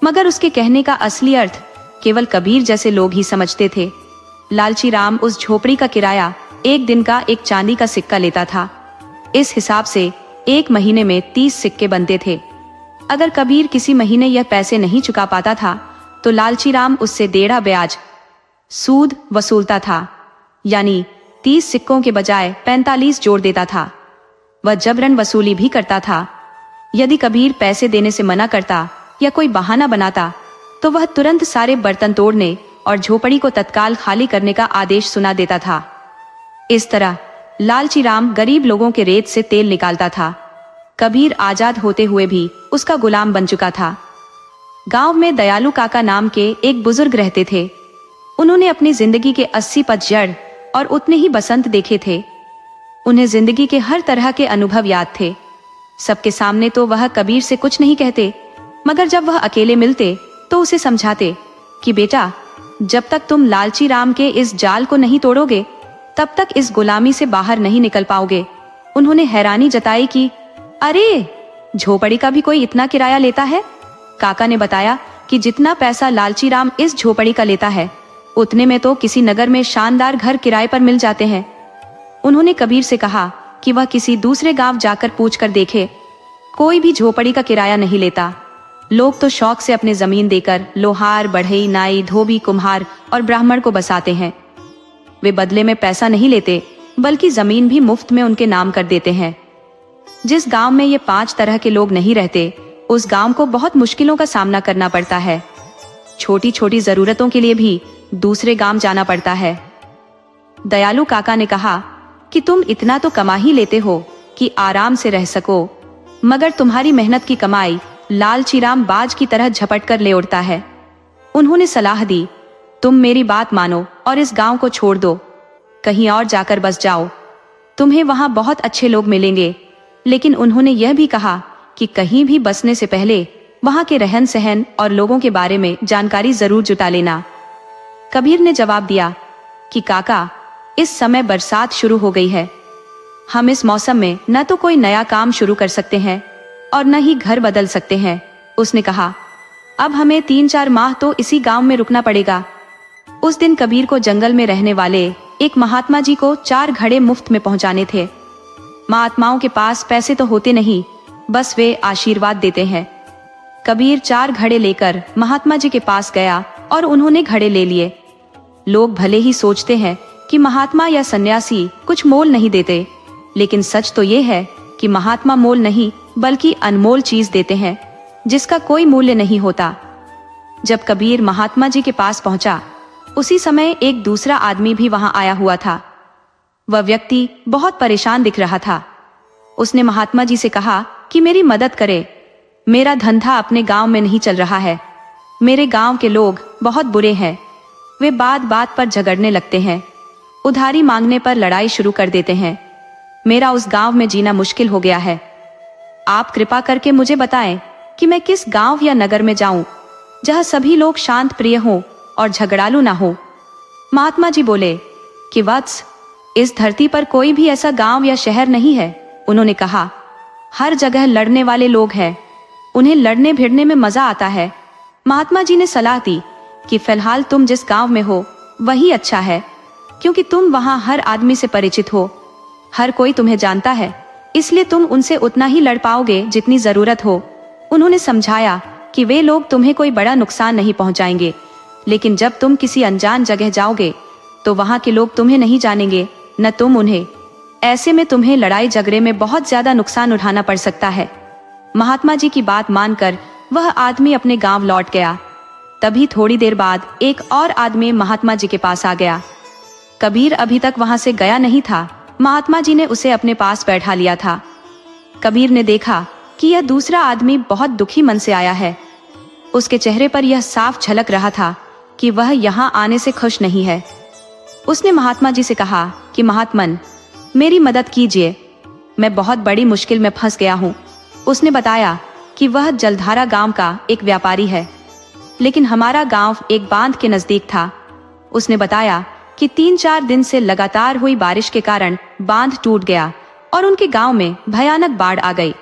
मगर उसके कहने का असली अर्थ केवल कबीर जैसे लोग ही समझते थे। लालची राम उस झोपड़ी का किराया 1 दिन का 1 चांदी का सिक्का लेता था। इस हिसाब से 1 महीने में 30 सिक्के बनते थे। अगर कबीर किसी महीने यह पैसे नहीं चुका पाता था तो लालची राम उससे 1.5 ब्याज सूद वसूलता था, यानी 30 सिक्कों के बजाय 45 जोड़ देता था। वह जबरन वसूली भी करता था। यदि कबीर पैसे देने से मना करता या कोई बहाना बनाता तो वह तुरंत सारे बर्तन तोड़ने और झोपड़ी को तत्काल खाली करने का आदेश सुना देता था। इस तरह लालची राम गरीब लोगों के रेत से तेल निकालता था। कबीर आजाद होते हुए भी उसका गुलाम बन चुका था। गांव में दयालु काका नाम के एक बुजुर्ग रहते थे। उन्होंने अपनी जिंदगी के 80 पतझड़ और उतने ही बसंत देखे थे। उन्हें जिंदगी के हर तरह के अनुभव याद थे। सबके सामने तो वह कबीर से कुछ नहीं कहते, मगर जब वह अकेले मिलते तो उसे समझाते कि बेटा, जब तक तुम लालची राम के इस जाल को नहीं तोड़ोगे, तब तक इस गुलामी से बाहर नहीं निकल पाओगे। उन्होंने हैरानी जताई कि अरे, झोपड़ी का भी कोई इतना किराया लेता है? काका ने बताया कि जितना पैसा लालची राम इस झोपड़ी का लेता है, उतने में तो किसी नगर में शानदार घर किराए पर मिल जाते हैं। उन्होंने कबीर से कहा कि वह किसी दूसरे गांव जाकर पूछ कर देखे, कोई भी झोपड़ी का किराया नहीं लेता। लोग तो शौक से अपने जमीन देकर लोहार, बढ़ई, नाई, धोबी, कुम्हार और ब्राह्मण को बसाते हैं। वे बदले में पैसा नहीं लेते, बल्कि जमीन भी मुफ्त में उनके नाम कर देते हैं। जिस गांव में ये 5 तरह के लोग नहीं रहते, उस गांव को बहुत मुश्किलों का सामना करना पड़ता है। छोटी छोटी जरूरतों के लिए भी दूसरे गांव जाना पड़ता है। दयालु काका ने कहा कि तुम इतना तो कमा ही लेते हो कि आराम से रह सको, मगर तुम्हारी मेहनत की कमाई लालची राम बाज की तरह झपट कर ले उड़ता है। उन्होंने सलाह दी, तुम मेरी बात मानो और इस गांव को छोड़ दो, कहीं और जाकर बस जाओ, तुम्हें वहां बहुत अच्छे लोग मिलेंगे। लेकिन उन्होंने यह भी कहा कि कहीं भी बसने से पहले वहां के रहन सहन और लोगों के बारे में जानकारी जरूर जुटा लेना। कबीर ने जवाब दिया कि काका, इस समय बरसात शुरू हो गई है। हम इस मौसम में न तो कोई नया काम शुरू कर सकते हैं और न ही घर बदल सकते हैं। उसने कहा, अब हमें 3-4 माह तो इसी गांव में रुकना पड़ेगा। उस दिन कबीर को जंगल में रहने वाले एक महात्मा जी को 4 घड़े मुफ्त में पहुंचाने थे। महात्माओं के पास पैसे तो होते नहीं, बस वे आशीर्वाद देते हैं। कबीर 4 घड़े लेकर महात्मा जी के पास गया और उन्होंने घड़े ले लिए। लोग भले ही सोचते हैं कि महात्मा या सन्यासी कुछ मोल नहीं देते, लेकिन सच तो ये है कि महात्मा मोल नहीं बल्कि अनमोल चीज देते हैं, जिसका कोई मूल्य नहीं होता। जब कबीर महात्मा जी के पास पहुंचा, उसी समय एक दूसरा आदमी भी वहां आया हुआ था। वह व्यक्ति बहुत परेशान दिख रहा था। उसने महात्मा जी से कहा कि मेरी मदद करे, मेरा धंधा अपने गांव में नहीं चल रहा है। मेरे गांव के लोग बहुत बुरे हैं, वे बात बात पर झगड़ने लगते हैं, उधारी मांगने पर लड़ाई शुरू कर देते हैं। मेरा उस गांव में जीना मुश्किल हो गया है। आप कृपा करके मुझे बताएं कि मैं किस गांव या नगर में जाऊं जहां सभी लोग शांत प्रिय हों और झगड़ालू ना हो। महात्मा जी बोले कि वत्स, इस धरती पर कोई भी ऐसा गांव या शहर नहीं है। उन्होंने कहा, हर जगह लड़ने वाले लोग हैं, उन्हें लड़ने भिड़ने में मजा आता है। महात्मा जी ने सलाह दी कि फिलहाल तुम जिस गांव में हो वही अच्छा है, क्योंकि तुम वहां हर आदमी से परिचित हो, हर कोई तुम्हें जानता है, इसलिए तुम उनसे उतना ही लड़ पाओगे जितनी जरूरत हो। उन्होंने समझाया कि वे लोग तुम्हें कोई बड़ा नुकसान नहीं पहुंचाएंगे, लेकिन जब तुम किसी अनजान जगह जाओगे तो वहां के लोग तुम्हें नहीं जानेंगे, न तुम उन्हें। ऐसे में तुम्हें लड़ाई झगड़े में बहुत ज्यादा नुकसान उठाना पड़ सकता है। महात्मा जी की बात मानकर वह आदमी अपने गांव लौट गया। तभी थोड़ी देर बाद एक और आदमी महात्मा जी के पास आ गया। कबीर अभी तक वहां से गया नहीं था। महात्मा जी ने उसे अपने पास बैठा लिया था। कबीर ने देखा कि यह दूसरा आदमी बहुत दुखी मन से आया है। उसके चेहरे पर यह साफ झलक रहा था कि वह यहाँ आने से खुश नहीं है। उसने महात्मा जी से कहा कि महात्मन, मेरी मदद कीजिए, मैं बहुत बड़ी मुश्किल में फंस गया हूँ। उसने बताया कि वह जलधारा गांव का एक व्यापारी है, लेकिन हमारा गांव एक बांध के नजदीक था। उसने बताया कि 3-4 दिन से लगातार हुई बारिश के कारण बांध टूट गया और उनके गांव में भयानक बाढ़ आ गई।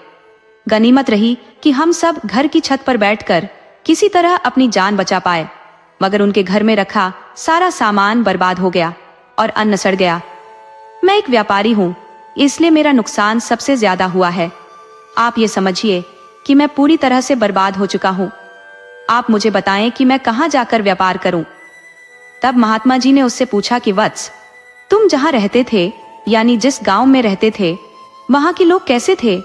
गनीमत रही कि हम सब घर की छत पर बैठकर किसी तरह अपनी जान बचा पाए, मगर उनके घर में रखा सारा सामान बर्बाद हो गया और अन्न सड़ गया। मैं एक व्यापारी हूँ, इसलिए मेरा नुकसान सबसे ज्यादा हुआ है। आप ये समझिए कि मैं पूरी तरह से बर्बाद हो चुका हूँ। आप मुझे बताएं कि मैं कहाँ जाकर व्यापार करूं। तब महात्मा जी ने उससे पूछा कि वत्स, तुम जहाँ रहते थे, यानी जिस गांव में रहते थे, वहां के लोग कैसे थे?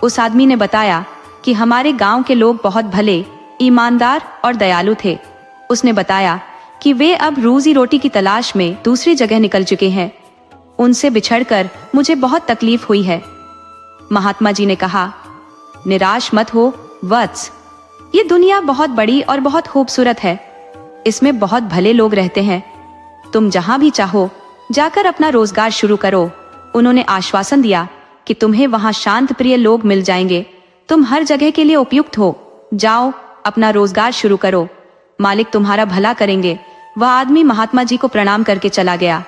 उस आदमी ने बताया कि हमारे गांव के लोग बहुत भले, ईमानदार और दयालु थे। उसने बताया कि वे अब रोजी रोटी की तलाश में दूसरी जगह निकल चुके हैं। उनसे बिछड़कर मुझे बहुत तकलीफ हुई है। महात्मा जी ने कहा, निराश मत हो वत्स, ये दुनिया बहुत बड़ी और बहुत खूबसूरत है। इसमें बहुत भले लोग रहते हैं। तुम जहां भी चाहो जाकर अपना रोजगार शुरू करो। उन्होंने आश्वासन दिया कि तुम्हें वहां शांत प्रिय लोग मिल जाएंगे। तुम हर जगह के लिए उपयुक्त हो। जाओ, अपना रोजगार शुरू करो। मालिक तुम्हारा भला करेंगे। वह आदमी महात्मा जी को प्रणाम करके चला गया।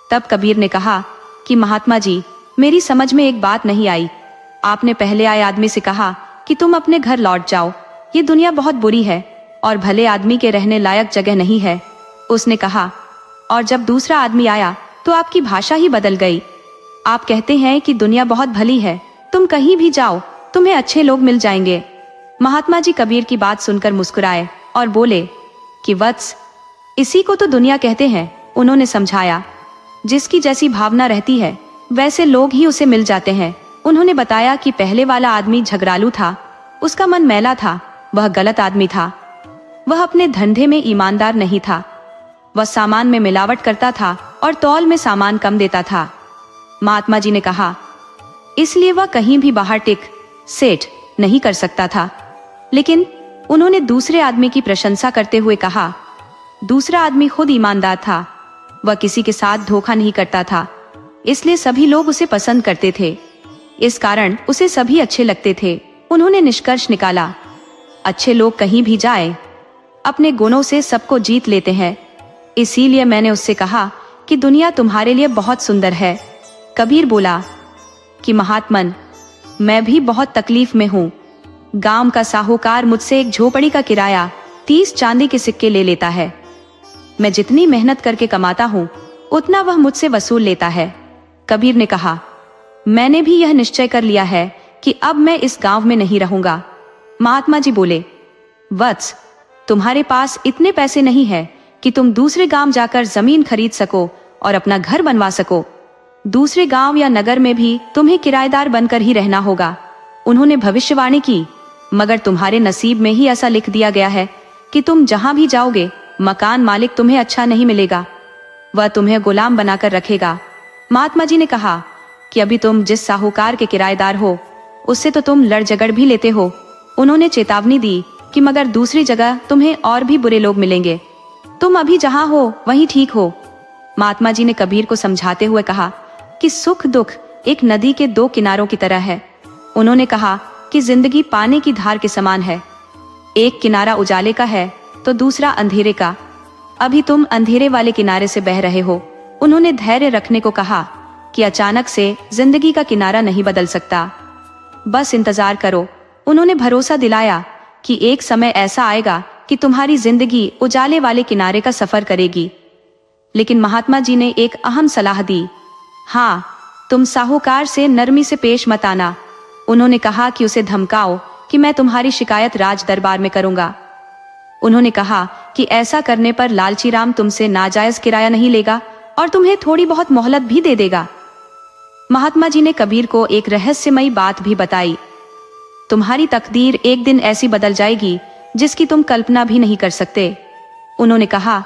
तब कबीर ने कहा कि महात्मा जी, मेरी समझ में एक बात नहीं आई। आपने पहले आए आदमी से कहा कि तुम अपने घर लौट जाओ, ये दुनिया बहुत बुरी है और भले आदमी के रहने लायक जगह नहीं है। उसने कहा, और जब दूसरा आदमी आया तो आपकी भाषा ही बदल गई। आप कहते हैं कि दुनिया बहुत भली है, तुम कहीं भी जाओ तुम्हें अच्छे लोग मिल जाएंगे। महात्मा जी कबीर की बात सुनकर मुस्कुराए और बोले कि वत्स, इसी को तो दुनिया कहते हैं। उन्होंने समझाया, जिसकी जैसी भावना रहती है वैसे लोग ही उसे मिल जाते हैं। उन्होंने बताया कि पहले वाला आदमी झगड़ालू था, उसका मन मैला था, वह गलत आदमी था। वह अपने धंधे में ईमानदार नहीं था। वह सामान में मिलावट करता था और तौल में सामान कम देता था। महात्मा जी ने कहा, इसलिए वह कहीं भी बाहर टिक सेठ नहीं कर सकता था। लेकिन उन्होंने दूसरे आदमी की प्रशंसा करते हुए कहा, दूसरा आदमी खुद ईमानदार था, वह किसी के साथ धोखा नहीं करता था, इसलिए सभी लोग उसे पसंद करते थे। इस कारण उसे सभी अच्छे लगते थे। उन्होंने निष्कर्ष निकाला, अच्छे लोग कहीं भी जाए अपने गुणों से सबको जीत लेते हैं। इसीलिए मैंने उससे कहा कि दुनिया तुम्हारे लिए बहुत सुंदर है। कबीर बोला कि महात्मन, मैं भी बहुत तकलीफ में हूँ। गांव का साहूकार मुझसे एक झोपड़ी का किराया 30 चांदी के सिक्के ले लेता है। मैं जितनी मेहनत करके कमाता हूँ उतना वह मुझसे वसूल लेता है। कबीर ने कहा, मैंने भी यह निश्चय कर लिया है कि अब मैं इस गांव में नहीं रहूंगा। महात्मा जी बोले, वत्स, तुम्हारे पास इतने पैसे नहीं है कि तुम दूसरे गांव जाकर जमीन खरीद सको और अपना घर बनवा सको। दूसरे गांव या नगर में भी तुम्हें किराएदार बनकर ही रहना होगा। उन्होंने भविष्यवाणी की, मगर तुम्हारे नसीब में ही ऐसा लिख दिया गया है कि तुम जहां भी जाओगे मकान मालिक तुम्हें अच्छा नहीं मिलेगा, वह तुम्हें गुलाम बनाकर रखेगा। महात्मा जी ने कहा कि अभी तुम जिस साहूकार के किराएदार हो उससे तो तुम लड़ झगड़ भी लेते हो। उन्होंने चेतावनी दी कि मगर दूसरी जगह तुम्हें और भी बुरे लोग मिलेंगे। तुम अभी जहां हो वहीं ठीक हो। महात्मा जी ने कबीर को समझाते हुए कहा कि सुख दुख एक नदी के दो किनारों की तरह है। उन्होंने कहा कि जिंदगी पानी की धार के समान है। एक किनारा उजाले का है तो दूसरा अंधेरे का। अभी तुम अंधेरे वाले किनारे से बह रहे हो। उन्होंने धैर्य रखने को कहा कि अचानक से जिंदगी का किनारा नहीं बदल सकता, बस इंतजार करो। उन्होंने भरोसा दिलाया कि एक समय ऐसा आएगा कि तुम्हारी जिंदगी उजाले वाले किनारे का सफर करेगी। लेकिन महात्मा जी ने एक अहम सलाह दी, हाँ, तुम साहूकार से नरमी से पेश मत आना। उन्होंने कहा कि उसे धमकाओ कि मैं तुम्हारी शिकायत राज दरबार में करूंगा। उन्होंने कहा कि ऐसा करने पर लालची राम तुमसे नाजायज किराया नहीं लेगा और तुम्हें थोड़ी बहुत मोहलत भी दे देगा। महात्मा जी ने कबीर को एक रहस्यमयी बात भी बताई, तुम्हारी तकदीर एक दिन ऐसी बदल जाएगी जिसकी तुम कल्पना भी नहीं कर सकते। उन्होंने कहा,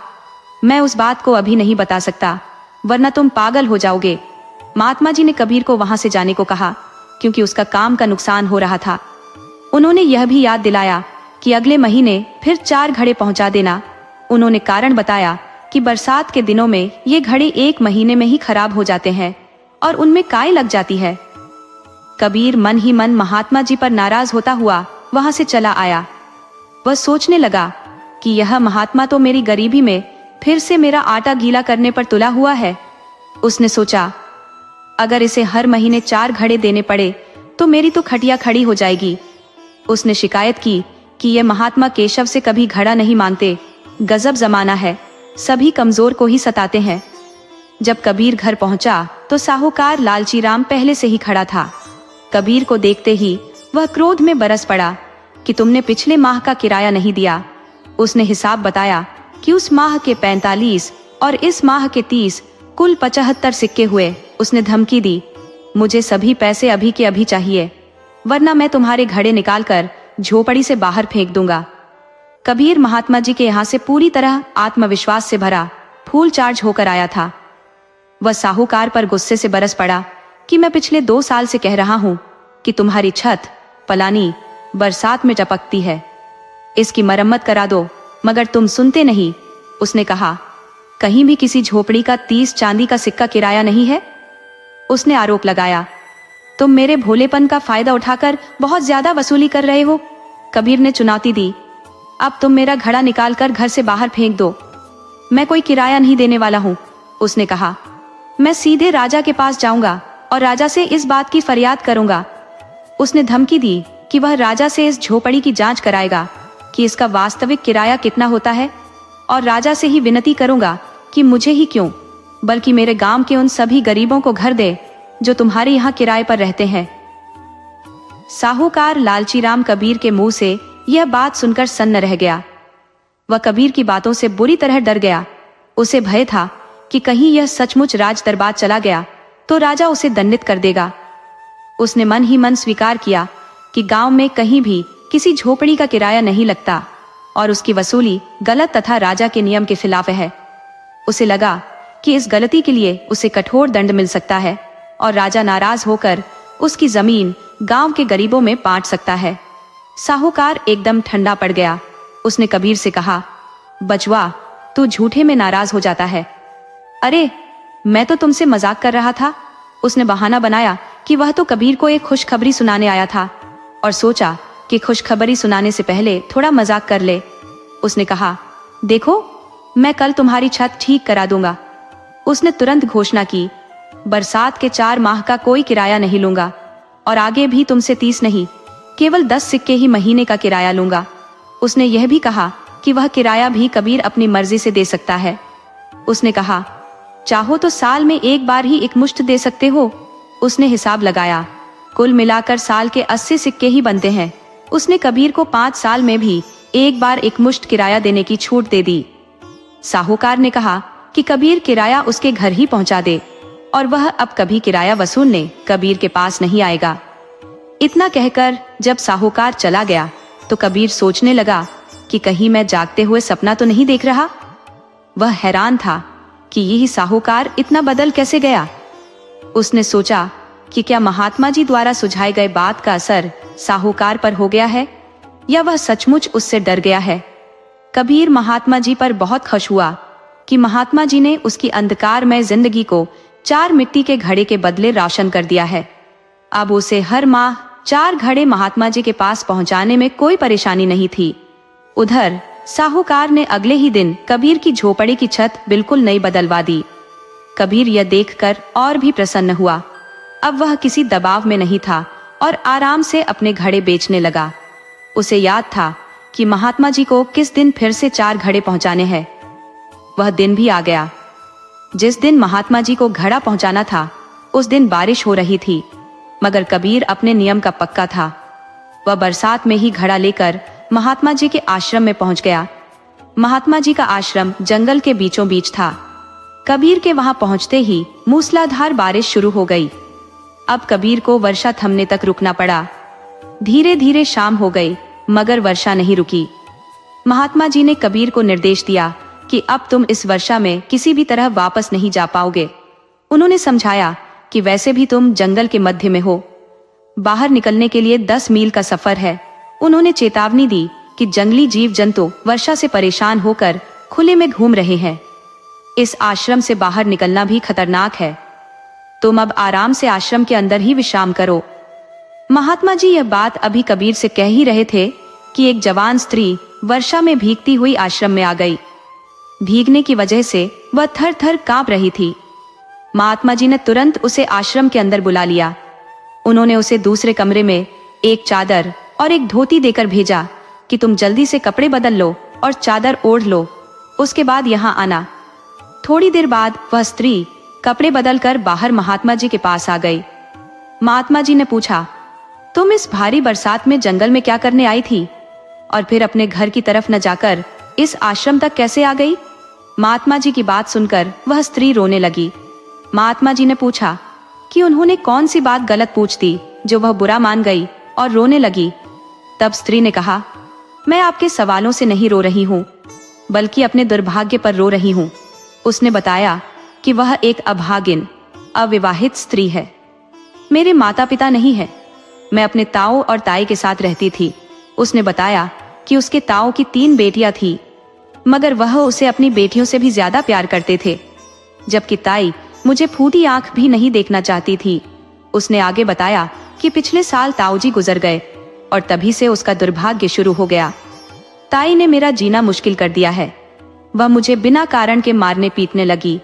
मैं उस बात को अभी नहीं बता सकता वरना तुम पागल हो जाओगे। महात्मा जी ने कबीर को वहां से जाने को कहा क्योंकि उसका काम का नुकसान हो रहा था। उन्होंने यह भी याद दिलाया कि अगले महीने फिर 4 घड़े पहुंचा देना। उन्होंने कारण बताया कि बरसात के दिनों में ये घड़े 1 महीने में ही खराब हो जाते हैं और उनमें काई लग जाती है। कबीर मन ही मन महात्मा जी पर नाराज होता हुआ वहां से चला आया। वह सोचने लगा कि यह महात्मा तो मेरी गरीबी में फिर से मेरा आटा गीला करने पर तुला हुआ है। उसने सोचा, अगर इसे हर महीने 4 घड़े देने पड़े तो मेरी तो खटिया खड़ी हो जाएगी। उसने शिकायत की कि यह महात्मा केशव से कभी घड़ा नहीं मांगते। गजब जमाना है, सभी कमजोर को ही सताते हैं। जब कबीर घर पहुंचा तो साहूकार लालची राम पहले से ही खड़ा था। कबीर को देखते ही वह क्रोध में बरस पड़ा कि तुमने पिछले माह का किराया नहीं दिया। उसने हिसाब बताया कि उस माह के 45 और इस माह के 30 कुल 75 सिक्के हुए। उसने धमकी दी, मुझे सभी पैसे अभी के अभी चाहिए वरना मैं तुम्हारे घड़े निकालकर झोपड़ी से बाहर फेंक दूंगा। कबीर महात्मा जी के यहाँ से पूरी तरह आत्मविश्वास से भरा फूल चार्ज होकर आया था। वह साहूकार पर गुस्से से बरस पड़ा कि मैं पिछले 2 साल से कह रहा हूँ कि तुम्हारी छत पलानी बरसात में टपकती है, इसकी मरम्मत करा दो, मगर तुम सुनते नहीं। उसने कहा, कहीं भी किसी झोपड़ी का 30 चांदी का सिक्का किराया नहीं है? उसने आरोप लगाया, तुम मेरे भोलेपन का फायदा उठाकर बहुत ज्यादा वसूली कर रहे हो। कबीर ने चुनौती दी, अब तुम मेरा घड़ा निकालकर घर से बाहर फेंक दो, मैं कोई किराया नहीं देने वाला हूँ। उसने कहा, मैं सीधे राजा के पास जाऊंगा और राजा से इस बात की फरियाद करूंगा। उसने धमकी दी कि वह राजा से इस झोपड़ी की जांच कराएगा कि इसका वास्तविक किराया कितना होता है, और राजा से ही विनती करूंगा कि मुझे ही क्यों बल्कि मेरे गांव के उन सभी गरीबों को घर दे जो तुम्हारे यहाँ किराए पर रहते हैं। साहूकार लालची राम कबीर के मुंह से यह बात सुनकर सन्न रह गया। वह कबीर की बातों से बुरी तरह डर गया। उसे भय था कि कहीं यह सचमुच राज दरबार चला गया तो राजा उसे दंडित कर देगा। उसने मन ही मन स्वीकार किया कि गांव में कहीं भी किसी झोपड़ी का किराया नहीं लगता और उसकी वसूली गलत तथा राजा के नियम के खिलाफ है। उसे लगा कि इस गलती के लिए उसे कठोर दंड मिल सकता है और राजा नाराज होकर उसकी जमीन गांव के गरीबों में बांट सकता है। साहूकार एकदम ठंडा पड़ गया। उसने कबीर से कहा, बचवा, तू झूठे में नाराज हो जाता है। अरे, मैं तो तुमसे मजाक कर रहा था। उसने बहाना बनाया कि वह तो कबीर को एक खुशखबरी सुनाने आया था और सोचा कि खुशखबरी सुनाने से पहले थोड़ा मजाक कर ले। उसने कहा, देखो, मैं कल तुम्हारी छत ठीक करा दूंगा। उसने तुरंत घोषणा की, बरसात के 4 माह का कोई किराया नहीं लूंगा और आगे भी तुमसे 30 नहीं, केवल 10 सिक्के ही महीने का किराया लूंगा। उसने यह भी कहा कि वह किराया भी कबीर अपनी मर्जी से दे सकता है। उसने कहा, चाहो तो साल में एक बार ही एक मुश्त दे सकते हो। उसने हिसाब लगाया, कुल मिलाकर साल के 80 सिक्के ही बनते हैं। उसने कबीर को 5 साल में भी एक बार एक मुश्त किराया देने की छूट दे दी। साहूकार ने कहा कि कबीर किराया उसके घर ही पहुंचा दे और वह अब कभी किराया वसूलने कबीर के पास नहीं आएगा। इतना कहकर जब साहूकार चला गया तो कबीर सोचने लगा कि कहीं मैं जागते हुए सपना तो नहीं देख रहा। वह हैरान था कि यही साहूकार इतना बदल कैसे गया। उसने सोचा कि क्या महात्मा जी द्वारा सुझाए गए बात का असर साहूकार पर हो गया है या वह सचमुच उससे डर गया है। कबीर महात्मा जी पर बहुत खुश हुआ कि महात्मा जी ने उसकी अंधकारमय जिंदगी को 4 मिट्टी के घड़े के बदले रोशन कर दिया है। अब उसे हर माह 4 घड़े महात्मा जी के पास पहुंचाने में कोई परेशानी नहीं थी। उधर साहूकार ने अगले ही दिन कबीर की झोपड़ी की छत बिल्कुल नई बदलवा दी। कबीर यह देखकर और भी प्रसन्न हुआ। अब वह किसी दबाव में नहीं था और आराम से अपने घड़े बेचने लगा। उसे याद था कि महात्मा जी को किस दिन फिर से 4 घड़े पहुंचाने हैं। वह दिन भी आ गया। जिस दिन महात्मा जी को घड़ा पहुंचाना था उस दिन बारिश हो रही थी, मगर कबीर अपने नियम का पक्का था। वह बरसात में ही घड़ा लेकर महात्मा जी के आश्रम में पहुंच गया। महात्मा जी का आश्रम जंगल के बीचों बीच था। कबीर के वहां पहुंचते ही मूसलाधार बारिश शुरू हो गई। अब कबीर को वर्षा थमने तक रुकना पड़ा। धीरे धीरे शाम हो गई मगर वर्षा नहीं रुकी। महात्मा जी ने कबीर को निर्देश दिया कि अब तुम इस वर्षा में किसी भी तरह वापस नहीं जा पाओगे। उन्होंने समझाया कि वैसे भी तुम जंगल के मध्य में हो, बाहर निकलने के लिए 10 मील का सफर है। उन्होंने चेतावनी दी कि जंगली जीव जंतु वर्षा से परेशान होकर खुले में घूम रहे हैं। इस आश्रम से बाहर निकलना भी खतरनाक है। तुम अब आराम से आश्रम के अंदर ही विश्राम करो। महात्मा जी यह बात अभी कबीर से कह ही रहे थे कि एक जवान स्त्री वर्षा में भीगती हुई आश्रम में आ गई। भीगने की वजह से वह थर थर कांप रही थी। महात्मा जी ने तुरंत उसे आश्रम के अंदर बुला लिया। उन्होंने उसे दूसरे कमरे में एक चादर और एक धोती देकर भेजा कि तुम जल्दी से कपड़े बदल लो और चादर ओढ़ लो, उसके बाद यहाँ आना। थोड़ी देर बाद वह स्त्री कपड़े बदलकर बाहर महात्मा जी के पास आ गई। महात्मा जी ने पूछा, तुम इस भारी बरसात में जंगल में क्या करने आई थी और फिर अपने घर की तरफ न जाकर इस आश्रम तक कैसे आ गई? महात्मा जी की बात सुनकर वह स्त्री रोने लगी। महात्मा जी ने पूछा कि उन्होंने कौन सी बात गलत पूछ दी जो वह बुरा मान गई और रोने लगी। तब स्त्री ने कहा, मैं आपके सवालों से नहीं रो रही हूँ बल्कि अपने दुर्भाग्य पर रो रही हूँ। उसने बताया कि वह एक अभागिन अविवाहित स्त्री है। मेरे माता पिता नहीं है। मैं अपने ताऊ और ताई के साथ रहती थी। उसने बताया कि उसके ताऊ की 3 बेटियां थी, मगर वह उसे अपनी बेटियों से भी ज्यादा प्यार करते थे, जबकि ताई मुझे फूटी आंख भी नहीं देखना चाहती थी। उसने आगे बताया कि पिछले साल ताऊजी गुजर गए और तभी से उसका दुर्भाग्य शुरू हो गया। ताई ने मेरा जीना मुश्किल कर दिया है। वह मुझे बिना कारण के मारने पीटने लगी।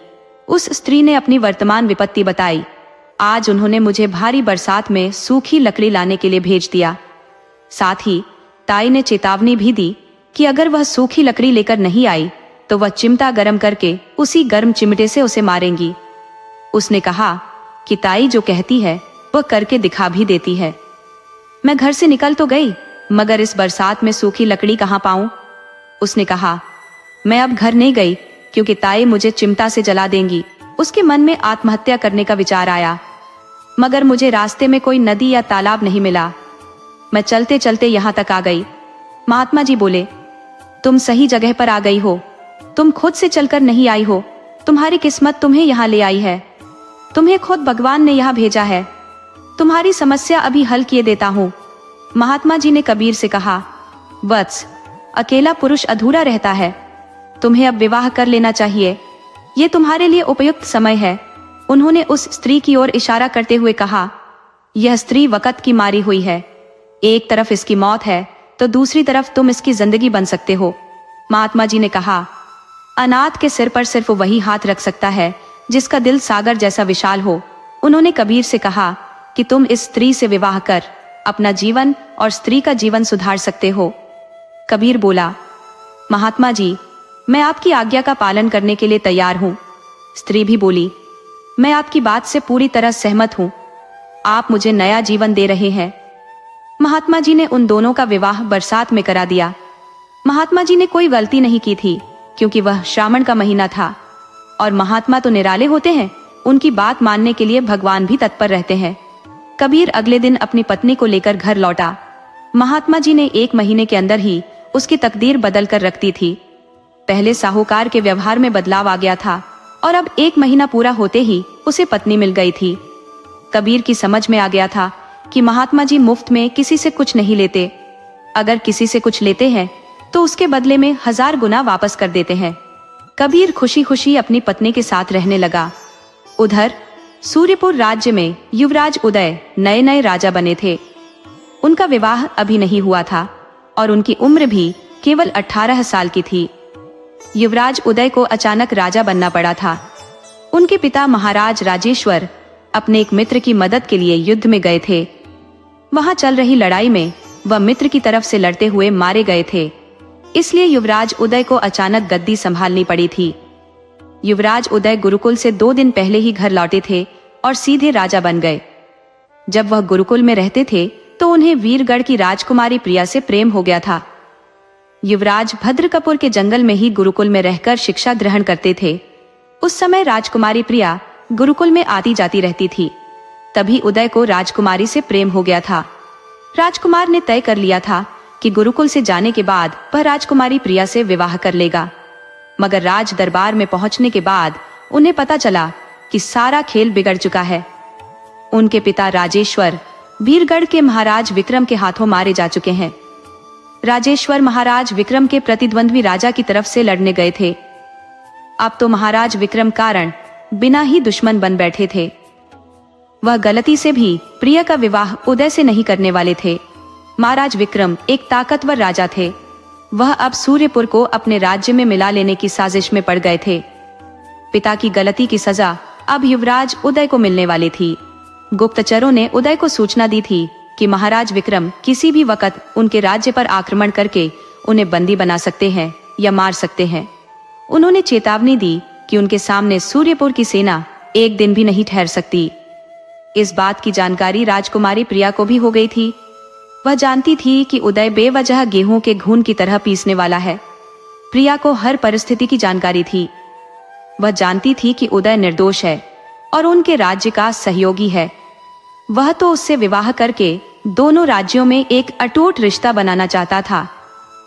उस स्त्री ने अपनी वर्तमान विपत्ति बताई। आज उन्होंने मुझे भारी बरसात में सूखी लकड़ी लाने के लिए भेज दिया। साथ ही ताई ने चेतावनी भी दी कि अगर वह सूखी लकड़ी लेकर नहीं आई तो वह चिमटा गर्म करके उसी गर्म चिमटे से उसे मारेंगी। उसने कहा कि ताई जो कहती है वह करके दिखा भी देती है। मैं घर से निकल तो गई, मगर इस बरसात में सूखी लकड़ी कहाँ पाऊं? उसने कहा, मैं अब घर नहीं गई क्योंकि ताई मुझे चिमटा से जला देंगी। उसके मन में आत्महत्या करने का विचार आया, मगर मुझे रास्ते में कोई नदी या तालाब नहीं मिला। मैं चलते चलते यहाँ तक आ गई। महात्मा जी बोले, तुम सही जगह पर आ गई हो। तुम खुद से चलकर नहीं आई हो, तुम्हारी किस्मत तुम्हें यहाँ ले आई है। तुम्हें खुद भगवान ने यहाँ भेजा है। तुम्हारी समस्या अभी हल किए देता हूँ। महात्मा जी ने कबीर से कहा, वत्स, अकेला पुरुष अधूरा रहता है। तुम्हें अब विवाह कर लेना चाहिए। ये तुम्हारे लिए उपयुक्त समय है। उन्होंने उस स्त्री की ओर इशारा करते हुए कहा, यह स्त्री वक़्त की मारी हुई है। एक तरफ इसकी मौत है तो दूसरी तरफ तुम इसकी जिंदगी बन सकते हो। महात्मा जी ने कहा, अनाथ के सिर पर सिर्फ वही हाथ रख सकता है जिसका दिल सागर जैसा विशाल हो। उन्होंने कबीर से कहा कि तुम इस स्त्री से विवाह कर अपना जीवन और स्त्री का जीवन सुधार सकते हो। कबीर बोला, महात्मा जी, मैं आपकी आज्ञा का पालन करने के लिए तैयार हूँ। स्त्री भी बोली, मैं आपकी बात से पूरी तरह सहमत हूँ। आप मुझे नया जीवन दे रहे हैं। महात्मा जी ने उन दोनों का विवाह बरसात में करा दिया। महात्मा जी ने कोई गलती नहीं की थी क्योंकि वह श्रावण का महीना था और महात्मा तो निराले होते हैं। उनकी बात मानने के लिए भगवान भी तत्पर रहते हैं। कबीर अगले दिन अपनी पत्नी को लेकर घर लौटा। महात्मा जी ने 1 महीने के अंदर ही उसकी तकदीर बदल कर रख दी थी। पहले साहूकार के व्यवहार में बदलाव आ गया था और अब 1 महीना पूरा होते ही उसे पत्नी मिल गई थी। कबीर की समझ में आ गया था कि महात्मा जी मुफ्त में किसी से कुछ नहीं लेते। अगर किसी से कुछ लेते हैं तो उसके बदले में 1000 गुना वापस कर देते हैं। कबीर खुशी खुशी अपनी पत्नी के साथ रहने लगा। उधर सूर्यपुर राज्य में युवराज उदय नए नए राजा बने थे। उनका विवाह अभी नहीं हुआ था और उनकी उम्र भी केवल 18 साल की थी। युवराज उदय को अचानक राजा बनना पड़ा था। उनके पिता महाराज राजेश्वर अपने एक मित्र की मदद के लिए युद्ध में गए थे। वहां चल रही लड़ाई में वह मित्र की तरफ से लड़ते हुए मारे गए थे, इसलिए युवराज उदय को अचानक गद्दी संभालनी पड़ी थी। युवराज उदय गुरुकुल से 2 दिन पहले ही घर लौटे थे और सीधे राजा बन गए। जब वह गुरुकुल में रहते थे तो उन्हें वीरगढ़ की राजकुमारी प्रिया से प्रेम हो गया था। युवराज भद्रकपुर के जंगल में ही गुरुकुल में रहकर शिक्षा ग्रहण करते थे। उस समय राजकुमारी प्रिया गुरुकुल में आती जाती रहती थी। तभी उदय को राजकुमारी से प्रेम हो गया था। राजकुमार ने तय कर लिया था कि गुरुकुल से जाने के बाद वह राजकुमारी प्रिया से विवाह कर लेगा। मगर राज दरबार में पहुंचने के बाद उन्हें पता चला कि सारा खेल बिगड़ चुका है। उनके पिता राजेश्वर वीरगढ़ के महाराज विक्रम के हाथों मारे जा चुके हैं। राजेश्वर महाराज विक्रम के प्रतिद्वंद्वी राजा की तरफ से लड़ने गए थे। अब तो महाराज विक्रम कारण बिना ही दुश्मन बन बैठे थे। वह गलती से भी प्रिया का विवाह उदय से नहीं करने वाले थे। महाराज विक्रम एक ताकतवर राजा थे। वह अब सूर्यपुर को अपने राज्य में मिला लेने की साजिश में पड़ गए थे। पिता की गलती की सजा अब युवराज उदय को मिलने वाली थी। गुप्तचरों ने उदय को सूचना दी थी कि महाराज विक्रम किसी भी वक्त उनके राज्य पर आक्रमण करके उन्हें बंदी बना सकते हैं या मार सकते हैं। उन्होंने चेतावनी दी कि उनके सामने सूर्यपुर की सेना 1 दिन भी नहीं ठहर सकती। इस बात की जानकारी राजकुमारी प्रिया को भी हो गई थी। वह जानती थी कि उदय बेवजह गेहूं के घून की तरह पीसने वाला है। प्रिया को हर परिस्थिति की जानकारी थी। वह जानती थी कि उदय निर्दोष है और उनके राज्य का सहयोगी है। वह तो उससे विवाह करके दोनों राज्यों में एक अटूट रिश्ता बनाना चाहता था,